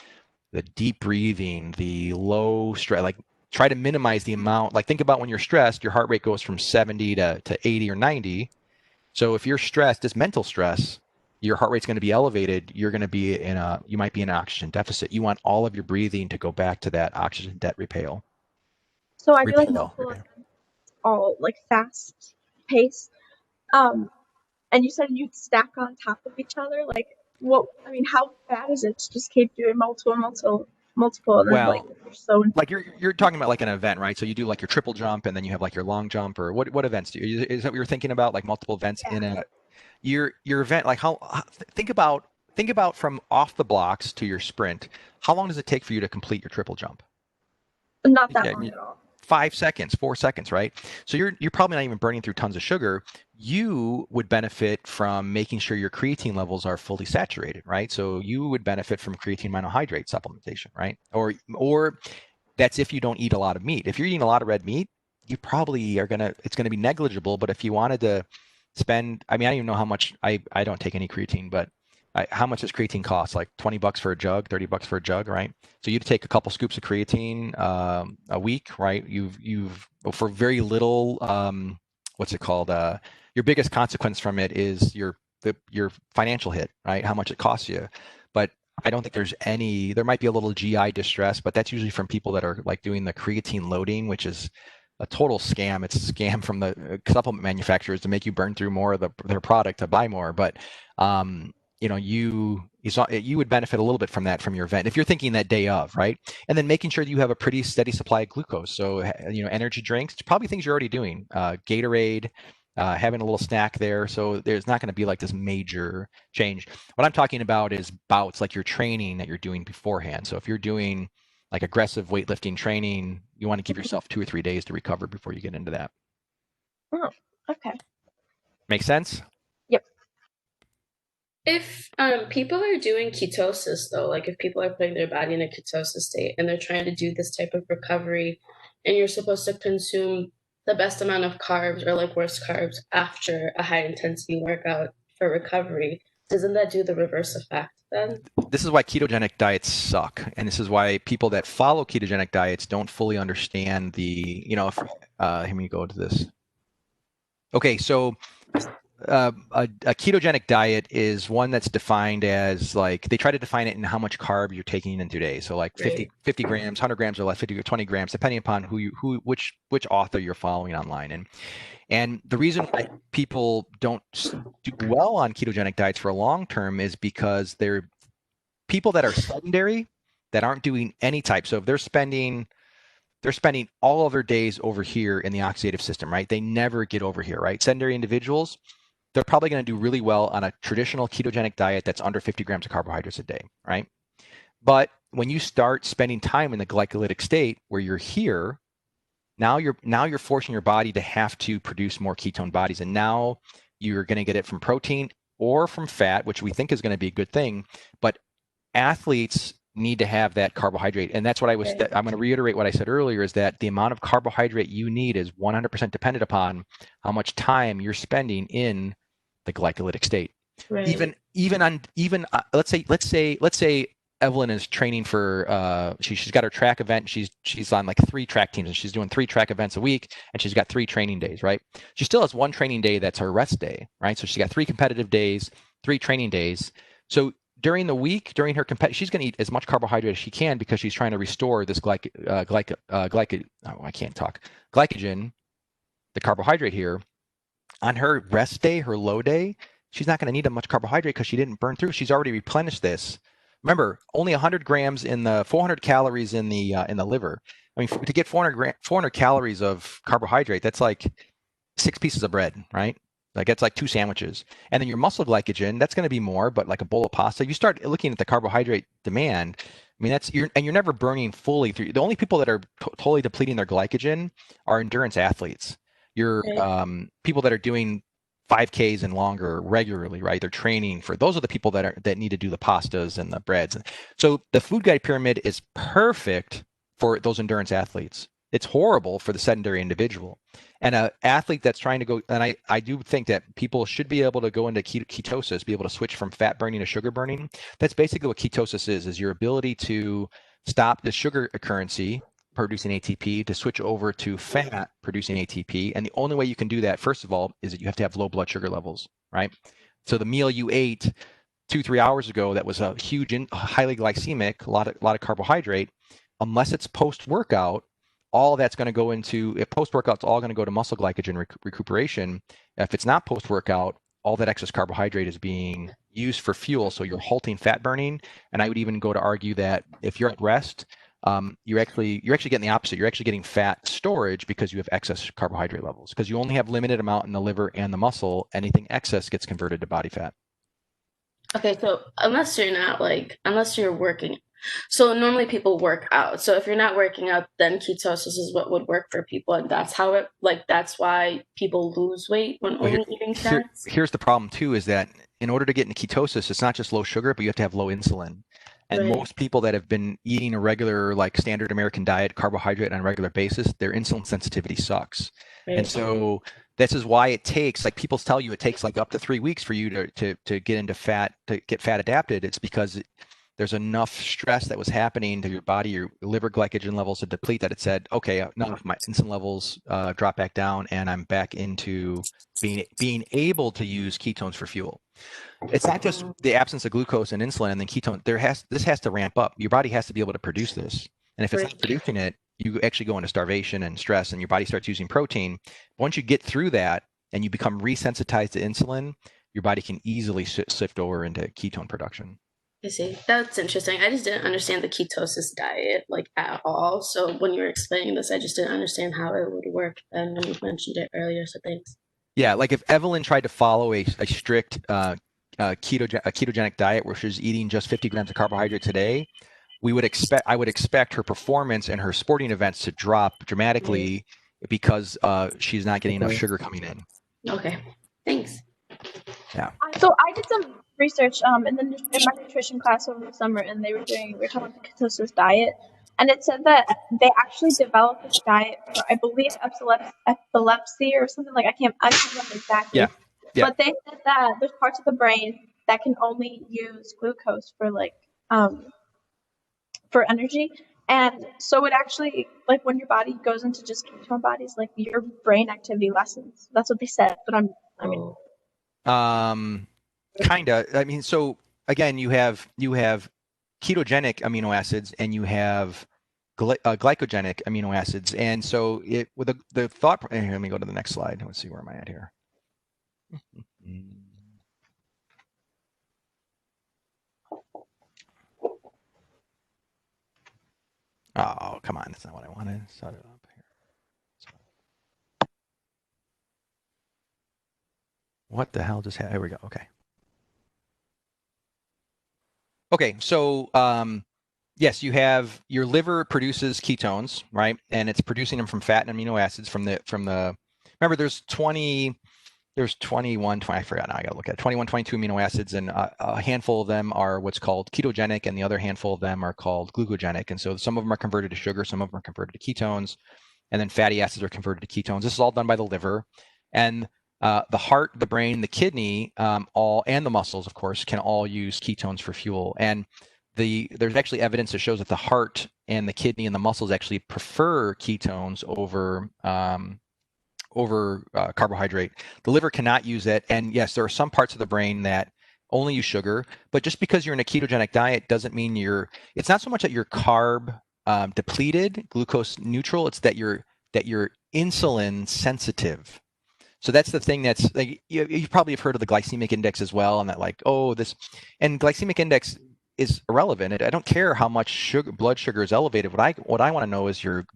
the deep breathing, the low stress, like try to minimize the amount. Like think about when you're stressed, your heart rate goes from 70 to 80 or 90. So if you're stressed, this mental stress, your heart rate's going to be elevated. You might be in an oxygen deficit. You want all of your breathing to go back to that oxygen debt repayal. So I do like multiple events, all like fast pace. And you said you'd stack on top of each other. Like how bad is it to just keep doing multiple? Well, like you're talking about like an event, right? So you do like your triple jump, and then you have like your long jump, or what events do you? Is that what you're thinking about? Like multiple events in your event? Like think about from off the blocks to your sprint. How long does it take for you to complete your triple jump? Not that long at all. 5 seconds, 4 seconds, right? So you're probably not even burning through tons of sugar. You would benefit from making sure your creatine levels are fully saturated, right? So you would benefit from creatine monohydrate supplementation, right? Or that's if you don't eat a lot of meat. If you're eating a lot of red meat, you probably it's gonna be negligible. But if you wanted to spend, I don't even know how much, I don't take any creatine, but how much does creatine cost? Like $20 for a jug, $30 for a jug, right? So you take a couple scoops of creatine a week, right? You've for very little, what's it called? Your biggest consequence from it is your financial hit, right? How much it costs you. But I don't think there might be a little GI distress, but that's usually from people that are like doing the creatine loading, which is a total scam. It's a scam from the supplement manufacturers to make you burn through more of their product to buy more. But you would benefit a little bit from that from your event if you're thinking that day of, right? And then making sure that you have a pretty steady supply of glucose. So energy drinks, probably things you're already doing. Gatorade, having a little snack there. So there's not going to be like this major change. What I'm talking about is bouts, like your training that you're doing beforehand. So if you're doing like aggressive weightlifting training, you want to give yourself 2 or 3 days to recover before you get into that. Oh, okay. Make sense? Yep. If people are doing ketosis though, like if people are putting their body in a ketosis state and they're trying to do this type of recovery, and you're supposed to consume the best amount of carbs or like worse carbs after a high intensity workout for recovery, doesn't that do the reverse effect then? This is why ketogenic diets suck, and this is why people that follow ketogenic diets don't fully understand the, if let me go to this. Okay, so a ketogenic diet is one that's defined as, like, they try to define it in how much carb you're taking in today. So like 50 grams, 100 grams or less, 50 or 20 grams, depending upon which author you're following online. And the reason why people don't do well on ketogenic diets for a long term is because they're people that are sedentary, that aren't doing any type. So if they're spending all of their days over here in the oxidative system, right? They never get over here, right? Sedentary individuals, they're probably going to do really well on a traditional ketogenic diet that's under 50 grams of carbohydrates a day, right? But when you start spending time in the glycolytic state where you're here, now you're forcing your body to have to produce more ketone bodies, and now you're going to get it from protein or from fat, which we think is going to be a good thing. But athletes need to have that carbohydrate, and that's what I'm going to reiterate what I said earlier, is that the amount of carbohydrate you need is 100% dependent upon how much time you're spending in the glycolytic state. Right. Even let's say Evelyn is training for she's got her track event. She's on like 3 track teams, and she's doing 3 track events a week, and she's got 3 training days, right? She still has 1 training day that's her rest day, right? So she's got 3 competitive days, 3 training days. So during the week, during her she's going to eat as much carbohydrate as she can, because she's trying to restore this glycogen, the carbohydrate here. On her rest day, her low day, she's not going to need that much carbohydrate because she didn't burn through. She's already replenished this. Remember, only 100 grams in the 400 calories in the liver. I mean, to get 400 calories of carbohydrate, that's like 6 pieces of bread, right? Like that's like 2 sandwiches. And then your muscle glycogen, that's going to be more, but like a bowl of pasta. You start looking at the carbohydrate demand. I mean, you're never burning fully through. The only people that are totally depleting their glycogen are endurance athletes. You're people that are doing 5Ks and longer regularly, right? They're training for. Those are the people that need to do the pastas and the breads. So the food guide pyramid is perfect for those endurance athletes. It's horrible for the sedentary individual. And an athlete that's trying to go, and I do think that people should be able to go into ketosis, be able to switch from fat burning to sugar burning. That's basically what ketosis is your ability to stop the sugar occurrency producing ATP to switch over to fat producing ATP. And the only way you can do that, first of all, is that you have to have low blood sugar levels, right? So the meal you ate 2-3 hours ago that was a huge, highly glycemic, a lot of carbohydrate, unless it's post-workout, all that's going to go into, if post-workout, it's all going to go to muscle glycogen recuperation. If it's not post-workout, all that excess carbohydrate is being used for fuel, so you're halting fat burning. And I would even go to argue that if you're at rest, you're actually getting the opposite. You're actually getting fat storage because you have excess carbohydrate levels, because you only have limited amount in the liver and the muscle. Anything excess gets converted to body fat. Okay, so unless you're working, so normally people work out. So if you're not working out, then ketosis is what would work for people, and that's how that's why people lose weight when only eating fats. Here's the problem too, is that in order to get into ketosis, it's not just low sugar, but you have to have low insulin. And most people that have been eating a regular, like standard American diet, carbohydrate on a regular basis, their insulin sensitivity sucks. Right. And so this is why it takes, like people tell you, it takes like up to 3 weeks for you to get into fat, to get fat adapted. It's because there's enough stress that was happening to your body, your liver glycogen levels to deplete, that it said, okay, now my insulin levels drop back down, and I'm back into being able to use ketones for fuel. It's not just the absence of glucose and insulin and then ketone. This has to ramp up. Your body has to be able to produce this. And if it's not producing it, you actually go into starvation and stress, and your body starts using protein. Once you get through that and you become resensitized to insulin, your body can easily shift over into ketone production. I see. That's interesting. I just didn't understand the ketosis diet at all. So when you were explaining this, I just didn't understand how it would work. And when you mentioned it earlier, so thanks. Yeah, like if Evelyn tried to follow a strict ketogenic diet where she's eating just 50 grams of carbohydrate today, I would expect her performance and her sporting events to drop dramatically because she's not getting enough sugar coming in. Okay, thanks. Yeah. So I did some research in my nutrition class over the summer, and we were talking about the ketosis diet, and it said that they actually developed this diet for, I believe, epilepsy or something, like I can't remember exactly. Yeah. Yeah. But they said that there's parts of the brain that can only use glucose for for energy. And so it actually, like, when your body goes into just ketone bodies, like, your brain activity lessens. That's what they said. But I mean, Kinda. I mean, so again, you have ketogenic amino acids and you have glycogenic amino acids, and so it with the thought. Here, let me go to the next slide. Let's see, where am I at here? Oh, come on, that's not what I wanted. Start it up here. What the hell just happened? Here we go. Okay. Okay, so yes, you have your liver produces ketones, right? And it's producing them from fat and amino acids from the remember there's 21, 20, I forgot now, I gotta look at it, 21, 22 amino acids, and a handful of them are what's called ketogenic, and the other handful of them are called glucogenic. And so some of them are converted to sugar, some of them are converted to ketones, and then fatty acids are converted to ketones. This is all done by the liver. And the heart, the brain, the kidney, all, and the muscles, of course, can all use ketones for fuel. And there's actually evidence that shows that the heart and the kidney and the muscles actually prefer ketones over carbohydrate. The liver cannot use it. And yes, there are some parts of the brain that only use sugar, but just because you're in a ketogenic diet doesn't mean it's not so much that you're carb depleted, glucose neutral, it's that you're insulin sensitive. So that's the thing that's like, you probably have heard of the glycemic index as well, and that like, oh, this, and glycemic index is irrelevant. I don't care how much blood sugar is elevated. What I want to know is your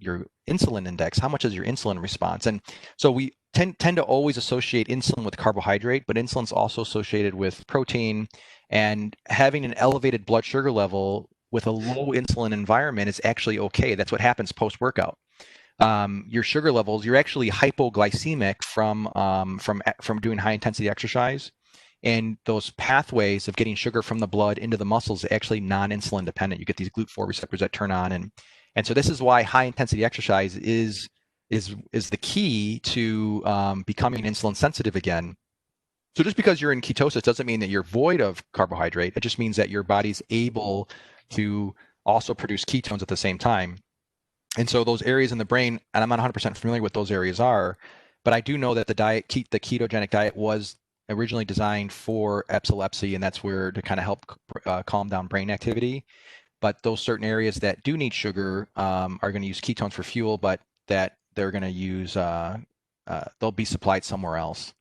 insulin index. How much is your insulin response? And so we tend to always associate insulin with carbohydrate, but insulin's also associated with protein, and having an elevated blood sugar level with a low insulin environment is actually okay. That's what happens post-workout. Your sugar levels, you're actually hypoglycemic from doing high intensity exercise, and those pathways of getting sugar from the blood into the muscles are actually non-insulin dependent. You get these GLUT4 receptors that turn on, and so this is why high intensity exercise is the key to becoming insulin sensitive again. So just because you're in ketosis doesn't mean that you're void of carbohydrate. It just means that your body's able to also produce ketones at the same time. And so those areas in the brain, and I'm not 100% familiar with those areas are, but I do know that the ketogenic diet was originally designed for epilepsy, and that's where to kind of help calm down brain activity. But those certain areas that do need sugar are going to use ketones for fuel, but that they're going to use, they'll be supplied somewhere else.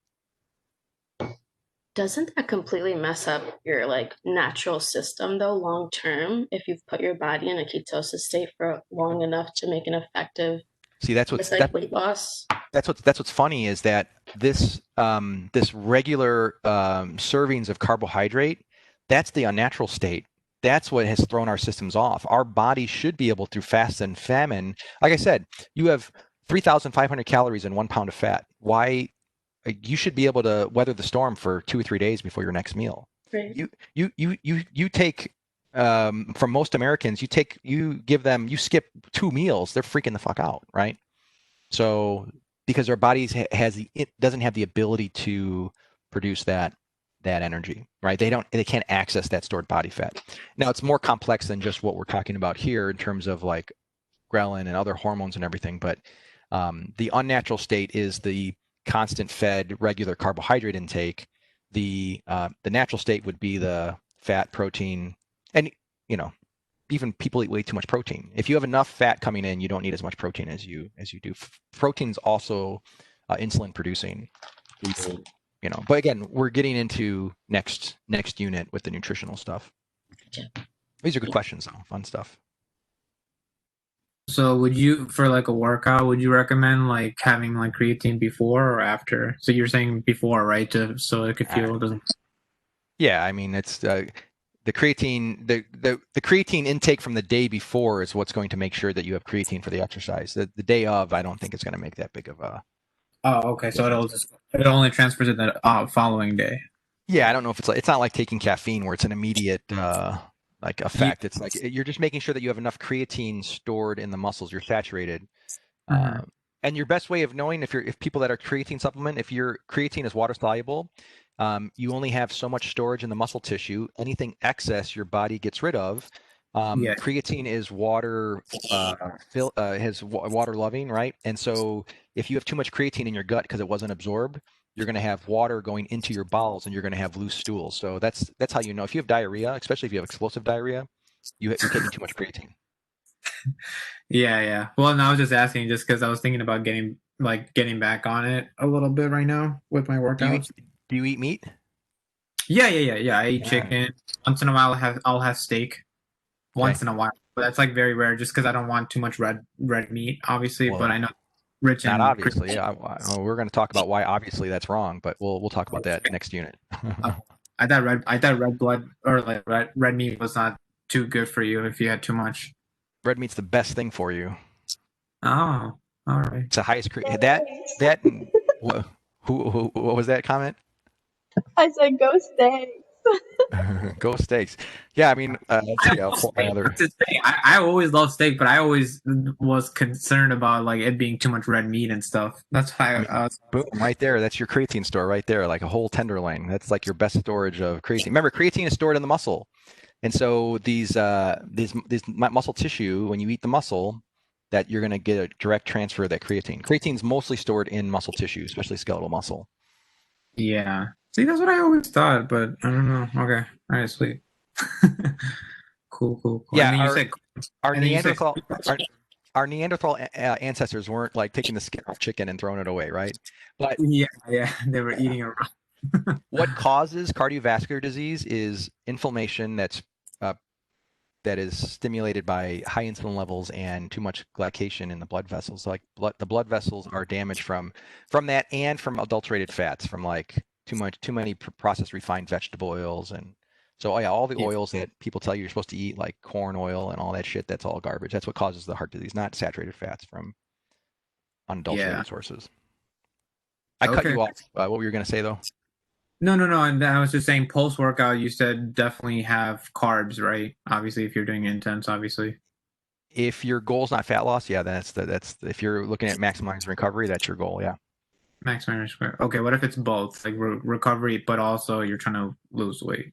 Doesn't that completely mess up your like natural system though long term if you've put your body in a ketosis state for long enough to make an effective weight loss? That's what's funny is that this regular servings of carbohydrate, that's the unnatural state. That's what has thrown our systems off. Our body should be able, through fast and famine, like I said, you have 3,500 calories in 1 pound of fat. Why? You should be able to weather the storm for 2 or 3 days before your next meal. Right. You take from most Americans, you skip 2 meals, they're freaking the fuck out, right? So because our bodies it doesn't have the ability to produce that energy, right? They can't access that stored body fat. Now it's more complex than just what we're talking about here in terms of like ghrelin and other hormones and everything, but the unnatural state is the constant fed regular carbohydrate intake. The natural state would be the fat, protein, and even people eat way too much protein. If you have enough fat coming in, you don't need as much protein as you do. Protein's also insulin producing. But again, we're getting into next unit with the nutritional stuff. These are good questions though, fun stuff. So would you, for like a workout, would you recommend like having like creatine before or after? So you're saying before, right? So it could feel doesn't. Yeah, I mean it's the creatine the creatine intake from the day before is what's going to make sure that you have creatine for the exercise. The day of, I don't think it's going to make that big of a. Oh, okay. So it only transfers it the following day. Yeah, I don't know if it's not like taking caffeine where it's an immediate like effect. It's like you're just making sure that you have enough creatine stored in the muscles. You're saturated. Mhm. And your best way of knowing if people that are creatine supplement, if your creatine is water soluble, you only have so much storage in the muscle tissue. Anything excess, your body gets rid of. Yeah. Creatine is water, water loving, right? And so if you have too much creatine in your gut because it wasn't absorbed, you're going to have water going into your bowels, and you're going to have loose stools. So that's how you know if you have diarrhea, especially if you have explosive diarrhea, you're taking too much creatine. Yeah, yeah. Well, no, I was just asking just because I was thinking about getting back on it a little bit right now with my Do you workouts. do you eat meat? Yeah. I eat Yeah. chicken. Once in a while, I'll have steak. Once Okay. in a while, but that's like very rare, just because I don't want too much red meat, obviously. Well, But I know rich not in obviously. We're going to talk about why obviously that's wrong, but we'll talk about that next unit. I thought red blood or like red meat was not too good for you if you had too much. Red meat's the best thing for you. Oh, all right. It's the highest that who what was that comment? I said go stay. Go steaks. Yeah, I mean, let's see. I'll pull my other. I always love steak, but I always was concerned about like it being too much red meat and stuff. That's why I was. Boom, right there. That's your creatine store right there, like a whole tenderloin. That's like your best storage of creatine. Remember, creatine is stored in the muscle, and so these muscle tissue, when you eat the muscle, that you're going to get a direct transfer of that creatine. Creatine's mostly stored in muscle tissue, especially skeletal muscle. Yeah. See, that's what I always thought, but I don't know. Okay. All right, sweet. Cool. Yeah, And then you said, our and then you said, our Neanderthal ancestors weren't like taking the skin off chicken and throwing it away, right? But yeah, they were eating it raw. what causes cardiovascular disease is inflammation that is stimulated by high insulin levels and too much glycation in the blood vessels. Like the blood vessels are damaged from that, and from adulterated fats, from like too many processed refined vegetable oils. And so yeah, all the oils that people tell you're supposed to eat, like corn oil and all that shit, that's all garbage. That's what causes the heart disease, not saturated fats from unadulterated sources. I cut you off. What were you going to say though? No. And I was just saying, post workout, you said definitely have carbs, right? Obviously, if you're doing intense, obviously. If your goal is not fat loss, yeah, that's if you're looking at maximizing recovery, that's your goal. Yeah. Max minus square. Okay, what if it's both, like recovery, but also you're trying to lose weight?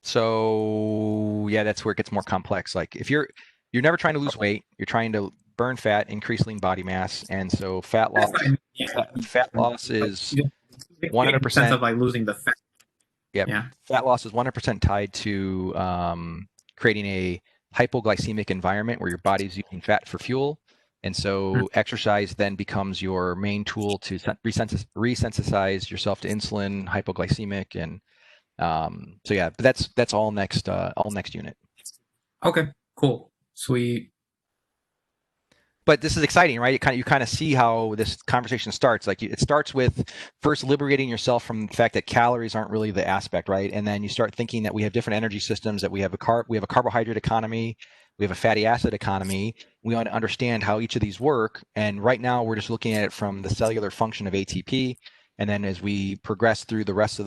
So yeah, that's where it gets more complex. Like if you're never trying to lose weight, you're trying to burn fat, increase lean body mass, and so fat loss is 100% of like losing the fat. Yep. Yeah. Fat loss is 100% tied to creating a hypoglycemic environment where your body's using fat for fuel. And so exercise then becomes your main tool to resensitize yourself to insulin, hypoglycemic, and so yeah, but that's all next unit. Okay, cool, sweet. But this is exciting, right? You kind of see how this conversation starts. Like it starts with first liberating yourself from the fact that calories aren't really the aspect, right? And then you start thinking that we have different energy systems, that we have a carbohydrate economy, we have a fatty acid economy. We want to understand how each of these work. And right now we're just looking at it from the cellular function of ATP. And then as we progress through the rest of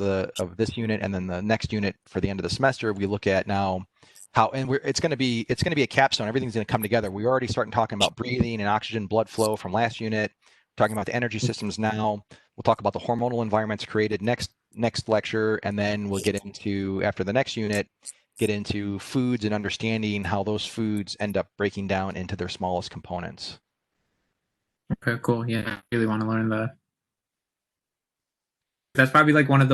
this unit and then the next unit for the end of the semester, we look at now how, and it's going to be a capstone. Everything's going to come together. We already started talking about breathing and oxygen blood flow from last unit. We're talking about the energy systems now. We'll talk about the hormonal environments created next lecture, and then we'll get into, after the next unit, get into foods and understanding how those foods end up breaking down into their smallest components. Okay, cool. Yeah, I really want to learn that. That's probably like one of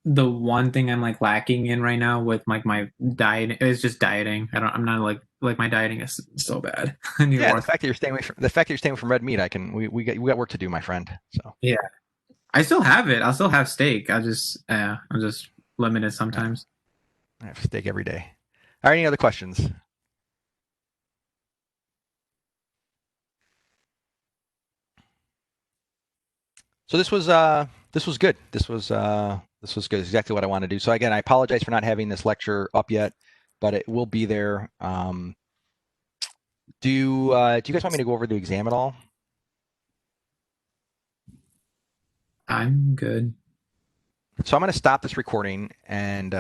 the one thing I'm like lacking in right now with like my diet is just dieting. I'm not like my dieting is so bad. Yeah, the fact that you're staying away from red meat, we got work to do, my friend. So yeah, I still have it. I'll still have steak. I'm just limited sometimes. I have steak every day. All right, any other questions? So this was good. This was good. Exactly what I want to do. So again, I apologize for not having this lecture up yet, but it will be there. Do you guys want me to go over the exam at all? I'm good. So I'm going to stop this recording and